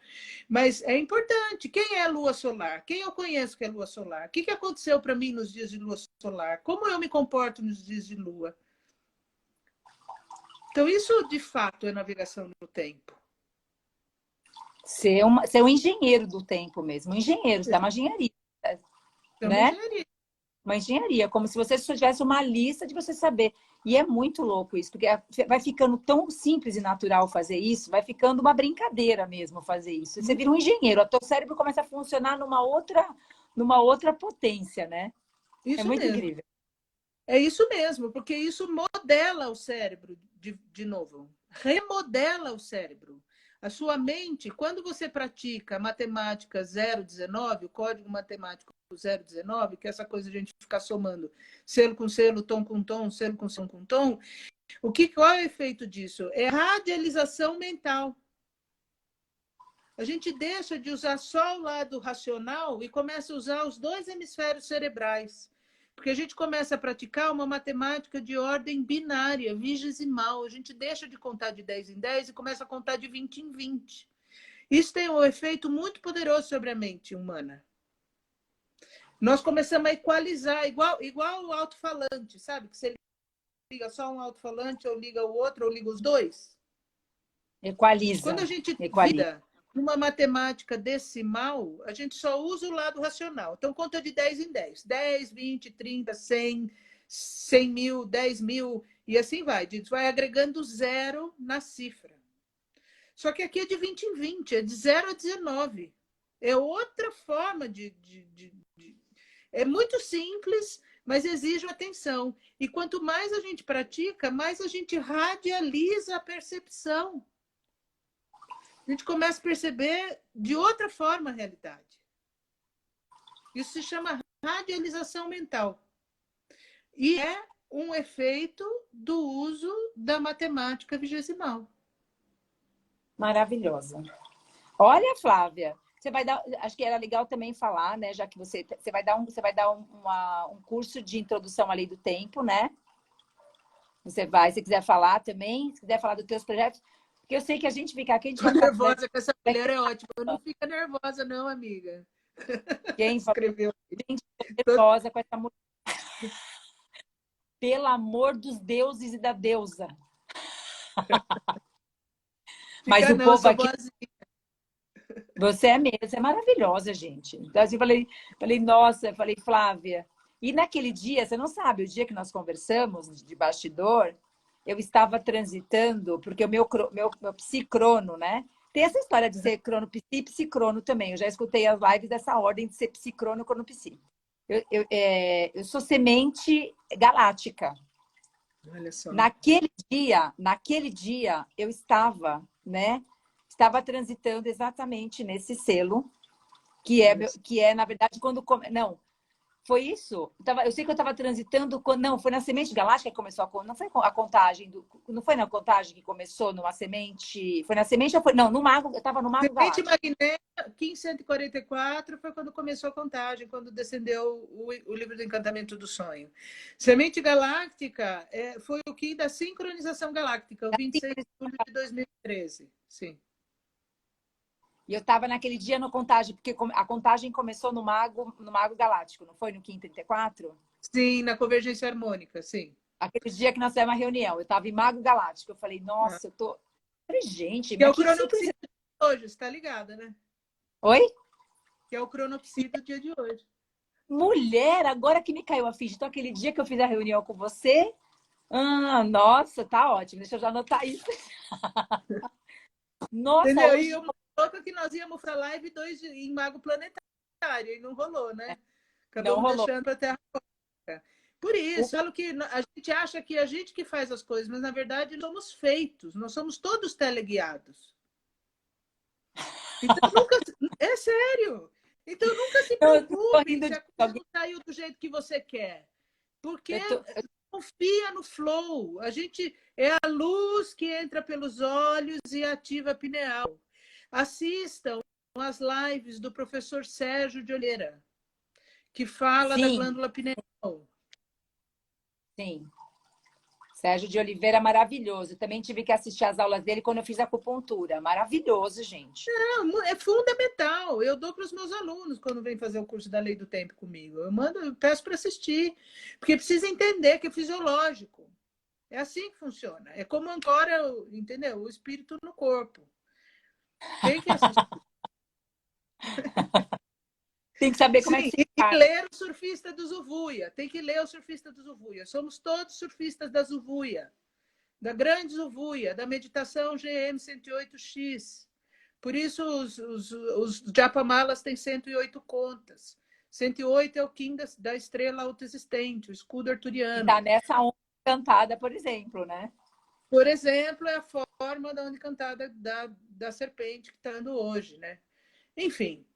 Mas é importante. Quem é lua solar? Quem eu conheço que é lua solar? O que aconteceu para mim nos dias de lua solar? Como eu me comporto nos dias de lua? Então, isso de fato é navegação no tempo. Ser um engenheiro do tempo mesmo, um engenheiro, você dá uma engenharia, É uma né? engenharia. Uma engenharia, como se você tivesse uma lista de você saber. E é muito louco isso, porque vai ficando tão simples e natural fazer isso, vai ficando uma brincadeira mesmo fazer isso. Você vira um engenheiro, o teu cérebro começa a funcionar numa outra potência, né? É Isso muito mesmo. incrível. É isso mesmo, porque isso modela o cérebro de novo. Remodela o cérebro. A sua mente, quando você pratica matemática 019, o código matemático 019, que é essa coisa de a gente ficar somando selo com selo, tom com tom, selo com tom, qual é o efeito disso? É radialização mental. A gente deixa de usar só o lado racional e começa a usar os dois hemisférios cerebrais. Porque a gente começa a praticar uma matemática de ordem binária, vigesimal. A gente deixa de contar de 10 em 10 e começa a contar de 20 em 20. Isso tem um efeito muito poderoso sobre a mente humana. Nós começamos a equalizar, igual o alto-falante, sabe? Que você liga só um alto-falante, ou liga o outro, ou liga os dois. Equaliza. Quando a gente Equaliza. vida uma matemática decimal, a gente só usa o lado racional. Então, conta de 10 em 10. 10, 20, 30, 100, 100 mil, 10 mil, e assim vai. Vai agregando zero na cifra. Só que aqui é de 20 em 20, é de 0 a 19. É outra forma É muito simples, mas exige atenção. E quanto mais a gente pratica, mais a gente radializa a percepção. A gente começa a perceber de outra forma a realidade. Isso se chama radialização mental. E é um efeito do uso da matemática vigesimal. Maravilhosa. Olha, Flávia, você vai dar, acho que era legal também falar, né, já que você vai dar um curso de introdução à lei do tempo, né? Se quiser falar também, se quiser falar dos teus projetos, porque eu sei que a gente fica aqui, a gente Estou vai ficar nervosa com essa mulher, é ótimo. Não fica nervosa não, amiga. quem Escreveu. gente nervosa com essa mulher. Pelo amor dos deuses e da deusa. Mas Fica o não, eu povo sou aqui, boazinha. você é mesmo, você é maravilhosa, gente. Então, assim, nossa, falei, Flávia. E naquele dia, você não sabe, o dia que nós conversamos de bastidor, eu estava transitando, porque o meu psicrono, né? Tem essa história de ser crono psi e psicrono também. Eu já escutei as lives dessa ordem de ser psicrono e crono psi. Eu sou semente galáctica. Olha só. Naquele dia, eu estava, né? Estava transitando exatamente nesse selo, que é na verdade, quando... Não, foi isso? Eu sei que eu estava transitando... Não, foi na semente galáctica que começou a... Não foi a contagem... Não foi na contagem que começou numa semente... Foi na semente ou foi... Não, no mago, eu estava no mago Semente galáctico. magnética, 1544 foi quando começou a contagem, quando descendeu o livro do Encantamento do Sonho. Semente galáctica foi o que da sincronização galáctica, o 26 de julho de 2013. Sim. E eu estava naquele dia no contagem, porque a contagem começou no mago galáctico, não foi no Kim 34? Sim, na convergência harmônica, sim. Aquele dia que nós fizemos uma reunião, eu estava em Mago Galáctico. Eu falei, nossa, eu tô. Eu falei, gente, Que é mas o que cronopsi sincronia. de hoje, está ligada, né? Oi? Que é o cronopsi do dia de hoje. Mulher, agora que me caiu a ficha. Então, aquele dia que eu fiz a reunião com você. Nossa, tá ótimo. Deixa eu já anotar isso. Nossa, Entendeu? hoje. E eu louca que nós íamos para live em Mago Planetário, e não rolou, né? Não Acabamos rolou. deixando para a Terra. Por isso, falo que a gente acha que a gente que faz as coisas, mas na verdade somos feitos, nós somos todos teleguiados. Então, nunca. É sério! Então, nunca se Eu tô preocupe rindo se de a coisa alguém. não saiu do jeito que você quer. Porque Eu tô... confia no flow. A gente é a luz que entra pelos olhos e ativa a pineal. Assistam as lives do professor Sérgio de Oliveira, que fala da Sim, glândula pineal. sim. Sérgio de Oliveira, maravilhoso. Eu também tive que assistir às aulas dele quando eu fiz acupuntura. Maravilhoso, gente. Não, é fundamental. Eu dou para os meus alunos quando vêm fazer o curso da Lei do Tempo comigo. Eu peço para assistir, porque precisa entender que é fisiológico. É assim que funciona. É como ancora, entendeu? O espírito no corpo. Tem que assistir. Tem que saber como é que Sim, se e faz. ler o Surfista do Zuvuia. Tem que ler o Surfista do Zuvuia. Somos todos surfistas da Zuvuia, da grande Zuvuia, da meditação GM 108X. Por isso os Japamalas têm 108 contas. 108 é o Kim da estrela autoexistente, o escudo E arturiano. tá nessa onda cantada, por exemplo, né? Por exemplo, é a forma da onda encantada da serpente que está andando hoje, né? Enfim,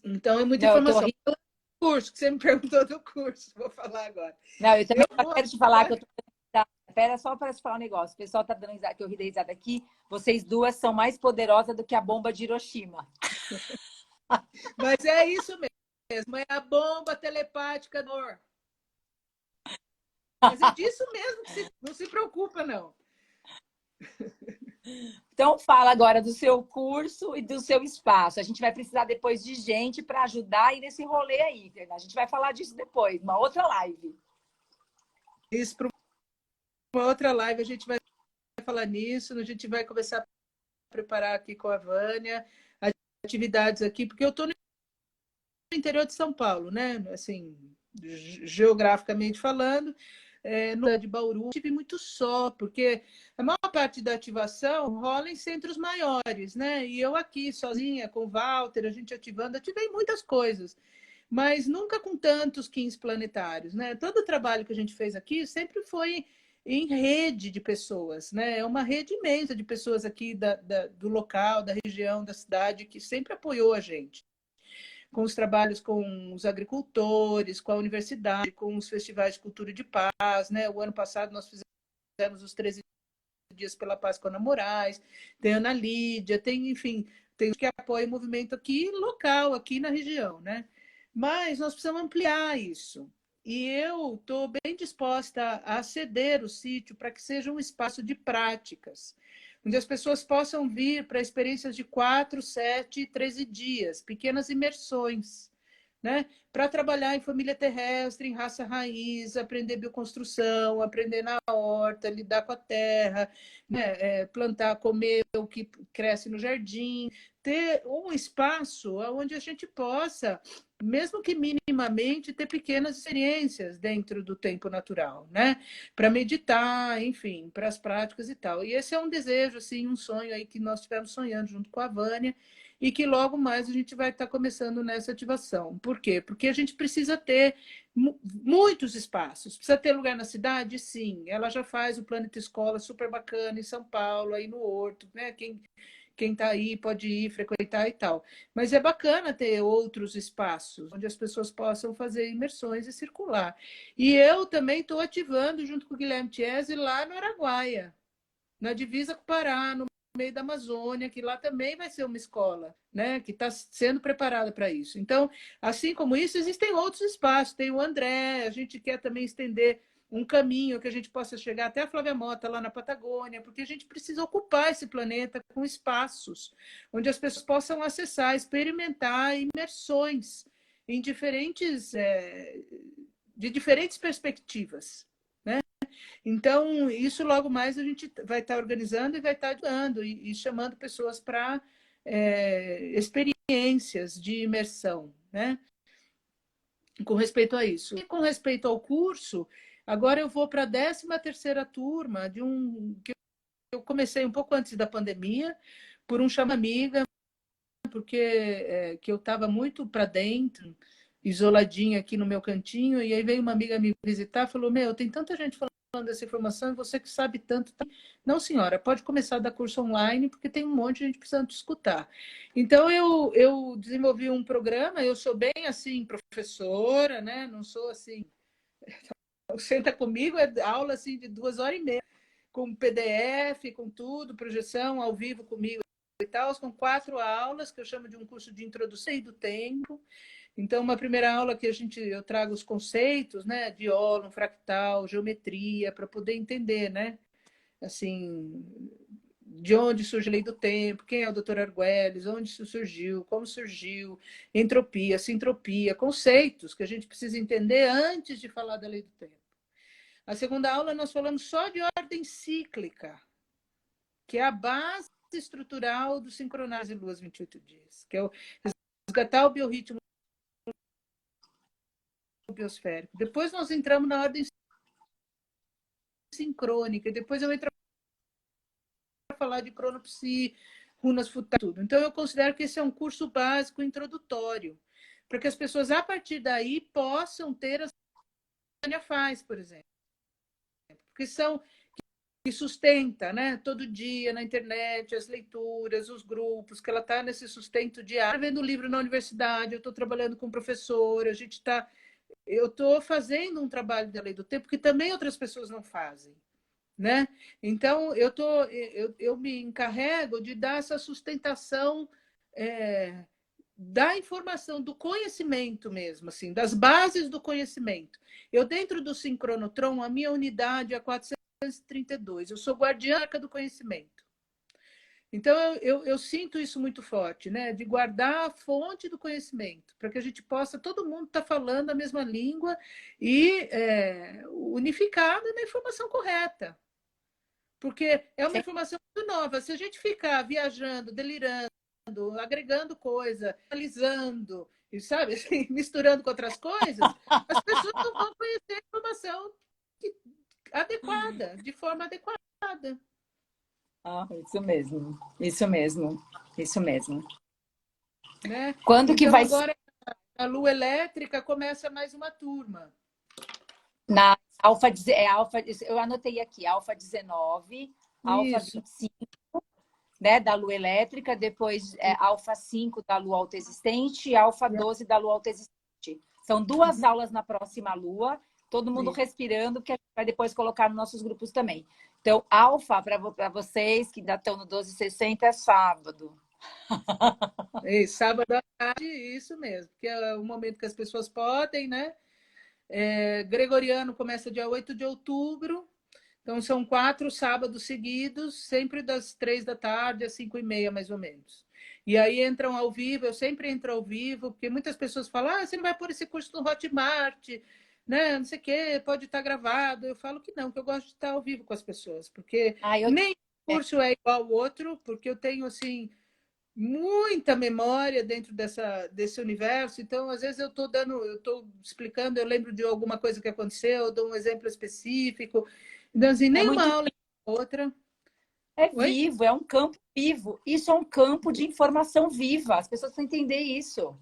então é muita Não, eu tô informação. rindo. Curso, que você me perguntou do curso, vou falar agora. Não, eu também Eu só vou quero te falar que agora, eu tô dando risada. Espera só para te falar um negócio. O pessoal tá dando risada, que eu ri da risada aqui. Vocês duas são mais poderosas do que a bomba de Hiroshima. mas é isso mesmo, é a bomba telepática do amor. Mas é disso mesmo que não se preocupa, não. Então, fala agora do seu curso e do seu espaço. A gente vai precisar depois de gente para ajudar aí nesse rolê aí. A gente vai falar disso depois, uma outra live. Isso para uma outra live a gente vai falar nisso, a gente vai começar a preparar aqui com a Vânia atividades aqui, porque eu estou no interior de São Paulo, né? Assim, geograficamente falando, no de Bauru, tive muito só, porque a maior parte da ativação rola em centros maiores, né? E eu aqui, sozinha, com o Walter, a gente ativando, ativei muitas coisas, mas nunca com tantos 15 planetários, né? Todo o trabalho que a gente fez aqui sempre foi em rede de pessoas, né? É uma rede imensa de pessoas aqui do local, da região, da cidade, que sempre apoiou a gente com os trabalhos com os agricultores, com a universidade, com os festivais de cultura e de paz, né? O ano passado nós fizemos os 13 dias pela paz com a Ana Moraes, tem a Ana Lídia, tem, enfim, tem que apoia o movimento aqui local, aqui na região, né? Mas nós precisamos ampliar isso. E eu estou bem disposta a ceder o sítio para que seja um espaço de práticas, onde as pessoas possam vir para experiências de 4, 7 e 13 dias, pequenas imersões, né? Para trabalhar em família terrestre, em raça raiz, aprender bioconstrução, aprender na horta, lidar com a terra, né? Plantar, comer o que cresce no jardim, ter um espaço onde a gente possa, mesmo que minimamente, ter pequenas experiências dentro do tempo natural, né? Para meditar, enfim, para as práticas e tal. E esse é um desejo, assim, um sonho aí que nós estivemos sonhando junto com a Vânia, e que logo mais a gente vai estar começando nessa ativação. Por quê? Porque a gente precisa ter muitos espaços. Precisa ter lugar na cidade? Sim. Ela já faz o Planeta Escola super bacana em São Paulo, aí no Horto, né? Quem está aí pode ir frequentar e tal. Mas é bacana ter outros espaços onde as pessoas possam fazer imersões e circular. E eu também estou ativando, junto com o Guilherme Tiesi, lá no Araguaia, na divisa com o Pará, no meio da Amazônia, que lá também vai ser uma escola, né, que está sendo preparada para isso. Então, assim como isso, existem outros espaços. Tem o André, a gente quer também estender um caminho que a gente possa chegar até a Flávia Mota, lá na Patagônia, porque a gente precisa ocupar esse planeta com espaços onde as pessoas possam acessar, experimentar imersões em de diferentes perspectivas, né? Então, isso logo mais a gente vai estar organizando e vai estar dando e chamando pessoas para experiências de imersão, né? Com respeito a isso. E com respeito ao curso, agora eu vou para a 13ª turma de que eu comecei um pouco antes da pandemia, por um chama amiga, porque que eu estava muito para dentro, isoladinha aqui no meu cantinho, e aí veio uma amiga me visitar, falou: "Meu, tem tanta gente falando dessa informação, e você que sabe tanto". Não, senhora, pode começar a dar curso online, porque tem um monte de gente precisando te escutar. Então, eu desenvolvi um programa, eu sou bem, assim, professora, né? Não sou, assim... Senta comigo, é aula, assim, de 2 horas e meia, com PDF, com tudo, projeção ao vivo comigo e tal, com 4 aulas, que eu chamo de um curso de introdução do tempo. Então, uma primeira aula que eu trago os conceitos, né, de ólon, fractal, geometria, para poder entender, né, assim, de onde surge a lei do tempo, quem é o Dr. Arguelles, onde isso surgiu, como surgiu, entropia, sintropia, conceitos que a gente precisa entender antes de falar da lei do tempo. A segunda aula nós falamos só de ordem cíclica, que é a base estrutural do sincronar de luas 28 dias, que é o resgatar o biorritmo biosférico. Depois nós entramos na ordem sincrônica, depois eu entro para falar de cronopsi, runas futais, tudo. Então eu considero que esse é um curso básico introdutório, para que as pessoas a partir daí possam ter as que a Tânia faz, por exemplo, porque são que sustenta, né? Todo dia na internet, as leituras, os grupos, que ela está nesse sustento diário, vendo livro na universidade, eu estou trabalhando com professor, a gente está. Eu estou fazendo um trabalho da lei do tempo que também outras pessoas não fazem. Né? Então, eu me encarrego de dar essa sustentação da informação, do conhecimento mesmo, assim, das bases do conhecimento. Eu, dentro do sincronotron, a minha unidade é 432. Eu sou guardiã do conhecimento. Então, eu sinto isso muito forte, né? De guardar a fonte do conhecimento, para que a gente possa, todo mundo estar falando a mesma língua e unificado na informação correta. Porque é uma informação muito nova. Se a gente ficar viajando, delirando, agregando coisa, analisando, e, sabe, assim, misturando com outras coisas, as pessoas não vão conhecer a informação adequada, de forma adequada. Ah, isso mesmo, isso mesmo, isso mesmo. Né? Quando que Então, vai agora, a lua elétrica começa mais uma turma. na alfa, eu anotei aqui, alfa 19, alfa Isso. 25, né, da lua elétrica, depois alfa 5 da lua autoexistente e alfa 12 da lua autoexistente. São 2 aulas na próxima lua, todo mundo respirando, que a gente vai depois colocar nos nossos grupos também. Então, alfa, para vocês que ainda estão no 1260, é sábado. Sábado à tarde, isso mesmo, porque é o momento que as pessoas podem, né? Gregoriano começa dia 8 de outubro, então são 4 sábados seguidos, sempre das 3 da tarde às 5h30, mais ou menos. E aí entram ao vivo, eu sempre entro ao vivo, porque muitas pessoas falam, você não vai pôr esse curso no Hotmart, né? Não sei o quê, pode estar gravado. Eu falo que não, que eu gosto de estar ao vivo com as pessoas, porque nem curso é igual ao outro, porque eu tenho, assim, muita memória dentro desse universo. Então, às vezes eu estou explicando, eu lembro de alguma coisa que aconteceu, eu dou um exemplo específico. Então, assim, nem uma aula é outra. É vivo, é um campo vivo. Isso é um campo de informação viva. As pessoas precisam entender isso,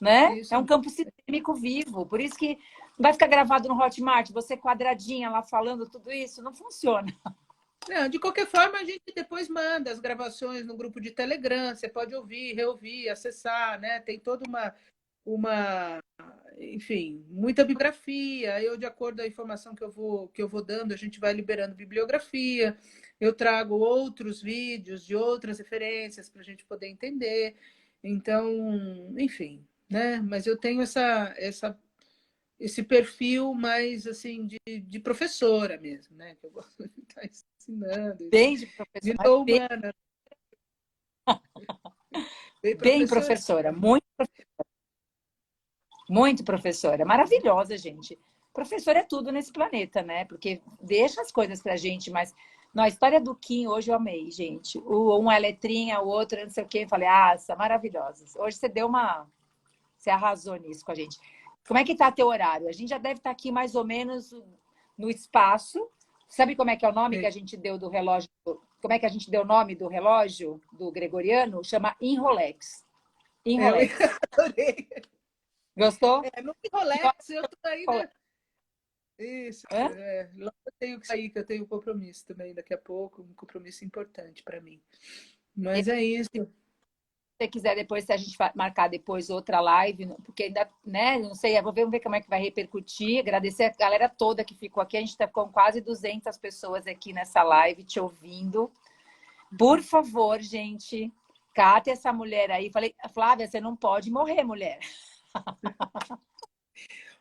né? Isso. É um campo sistêmico vivo. Por isso que vai ficar gravado no Hotmart, você quadradinha lá falando tudo isso, não funciona. Não, de qualquer forma, a gente depois manda as gravações no grupo de Telegram, você pode ouvir, reouvir, acessar, né? Tem toda enfim, muita bibliografia. Eu, de acordo com a informação que eu vou dando, a gente vai liberando bibliografia. Eu trago outros vídeos de outras referências para a gente poder entender. Então, enfim, né? Mas eu tenho esse perfil mais, assim, de professora mesmo, né? Que eu gosto de estar ensinando. Bem de professora. De não humana. Bem professora, muito professora. Maravilhosa, gente. Professora é tudo nesse planeta, né? Porque deixa as coisas pra gente, mas na história do Kim, hoje eu amei, gente. Um é letrinha, o outro não sei o quê. Falei, são maravilhosas. Hoje você deu Você arrasou nisso com a gente. Como é que tá teu horário? A gente já deve estar aqui mais ou menos no espaço. Sabe como é que é o nome que a gente deu do relógio? Como é que a gente deu o nome do relógio do gregoriano? Chama Inrolex. Inrolex. Gostou? No Inrolex, eu tô ainda... Isso, Logo eu tenho que sair, que eu tenho um compromisso também daqui a pouco, um compromisso importante para mim. Mas é isso. Se você quiser depois, se a gente marcar depois outra live, porque ainda, né, não sei, vamos ver como é que vai repercutir. Agradecer a galera toda que ficou aqui. A gente está com quase 200 pessoas aqui nessa live te ouvindo. Por favor, gente, cate essa mulher aí. Falei, Flávia, você não pode morrer, mulher.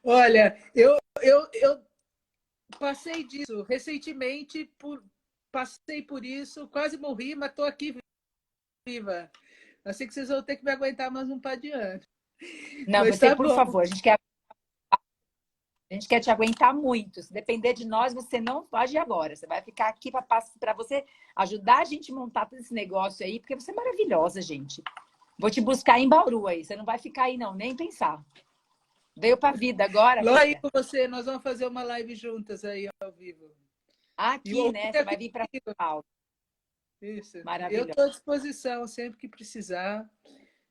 Olha, eu passei disso recentemente, passei por isso, quase morri, mas estou aqui viva. Assim que vocês vão ter que me aguentar mais um par de anos. Não, mas você, tá por bom. favor, a gente quer A gente quer te aguentar muito. Se depender de nós, você não pode ir agora. Você vai ficar aqui para você ajudar a gente a montar todo esse negócio aí, porque você é maravilhosa, gente. Vou te buscar em Bauru aí. Você não vai ficar aí, não, nem pensar. Veio pra vida agora, Logo aí filha. com você, nós vamos fazer uma live juntas aí ao vivo. E Aqui, né? Você vai vir para São Paulo. Isso. Eu Maravilhoso. estou à disposição sempre que precisar.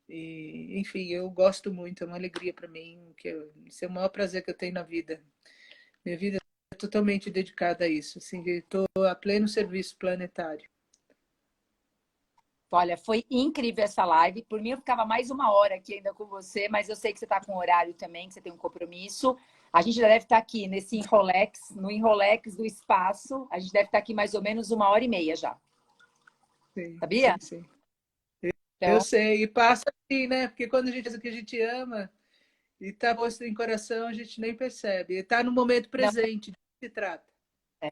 E, enfim, eu gosto muito, é uma alegria para mim, isso é o maior prazer que eu tenho na vida. Minha vida é totalmente dedicada a isso, assim, estou a pleno serviço planetário. Olha, foi incrível essa live. Por mim, eu ficava mais uma hora aqui ainda com você, mas eu sei que você está com horário também, que você tem um compromisso. A gente já deve estar aqui nesse Enrolex, no Enrolex do espaço. A gente deve estar aqui mais ou menos 1h30 já. Sim, Sabia? sim, sim. Eu Então, sei, e passa assim, né? Porque quando a gente diz o que a gente ama e está posto em coração, a gente nem percebe. Está no momento não, presente, de que se trata. é.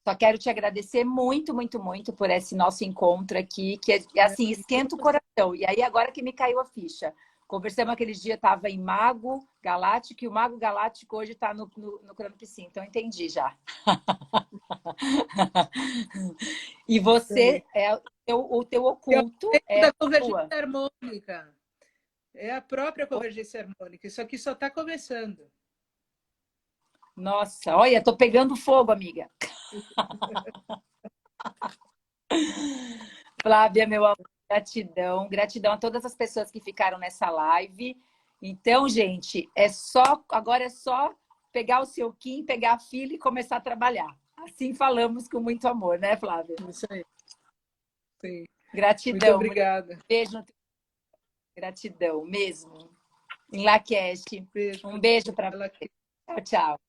Só quero te agradecer muito, muito, muito por esse nosso encontro aqui, que é assim, esquenta o coração. E aí, agora que me caiu a ficha. Conversamos aquele dia, estava em Mago Galáctico, e o Mago Galáctico hoje está no Crono Psi. Então, entendi já. E você, o teu Que é o oculto momento é a da convergência tua. harmônica. É a própria convergência harmônica. Isso aqui só está começando. Nossa, olha, tô pegando fogo, amiga. Flávia, meu amor, gratidão. Gratidão a todas as pessoas que ficaram nessa live. Então, gente, agora é só pegar o seu Kim, pegar a fila e começar a trabalhar. Assim falamos com muito amor, né, Flávia? Isso aí. Sim. Muito Gratidão, obrigada. beijo, gratidão mesmo. Em Laqueste. Beijo. Um beijo para Ela você. Tchau, tchau.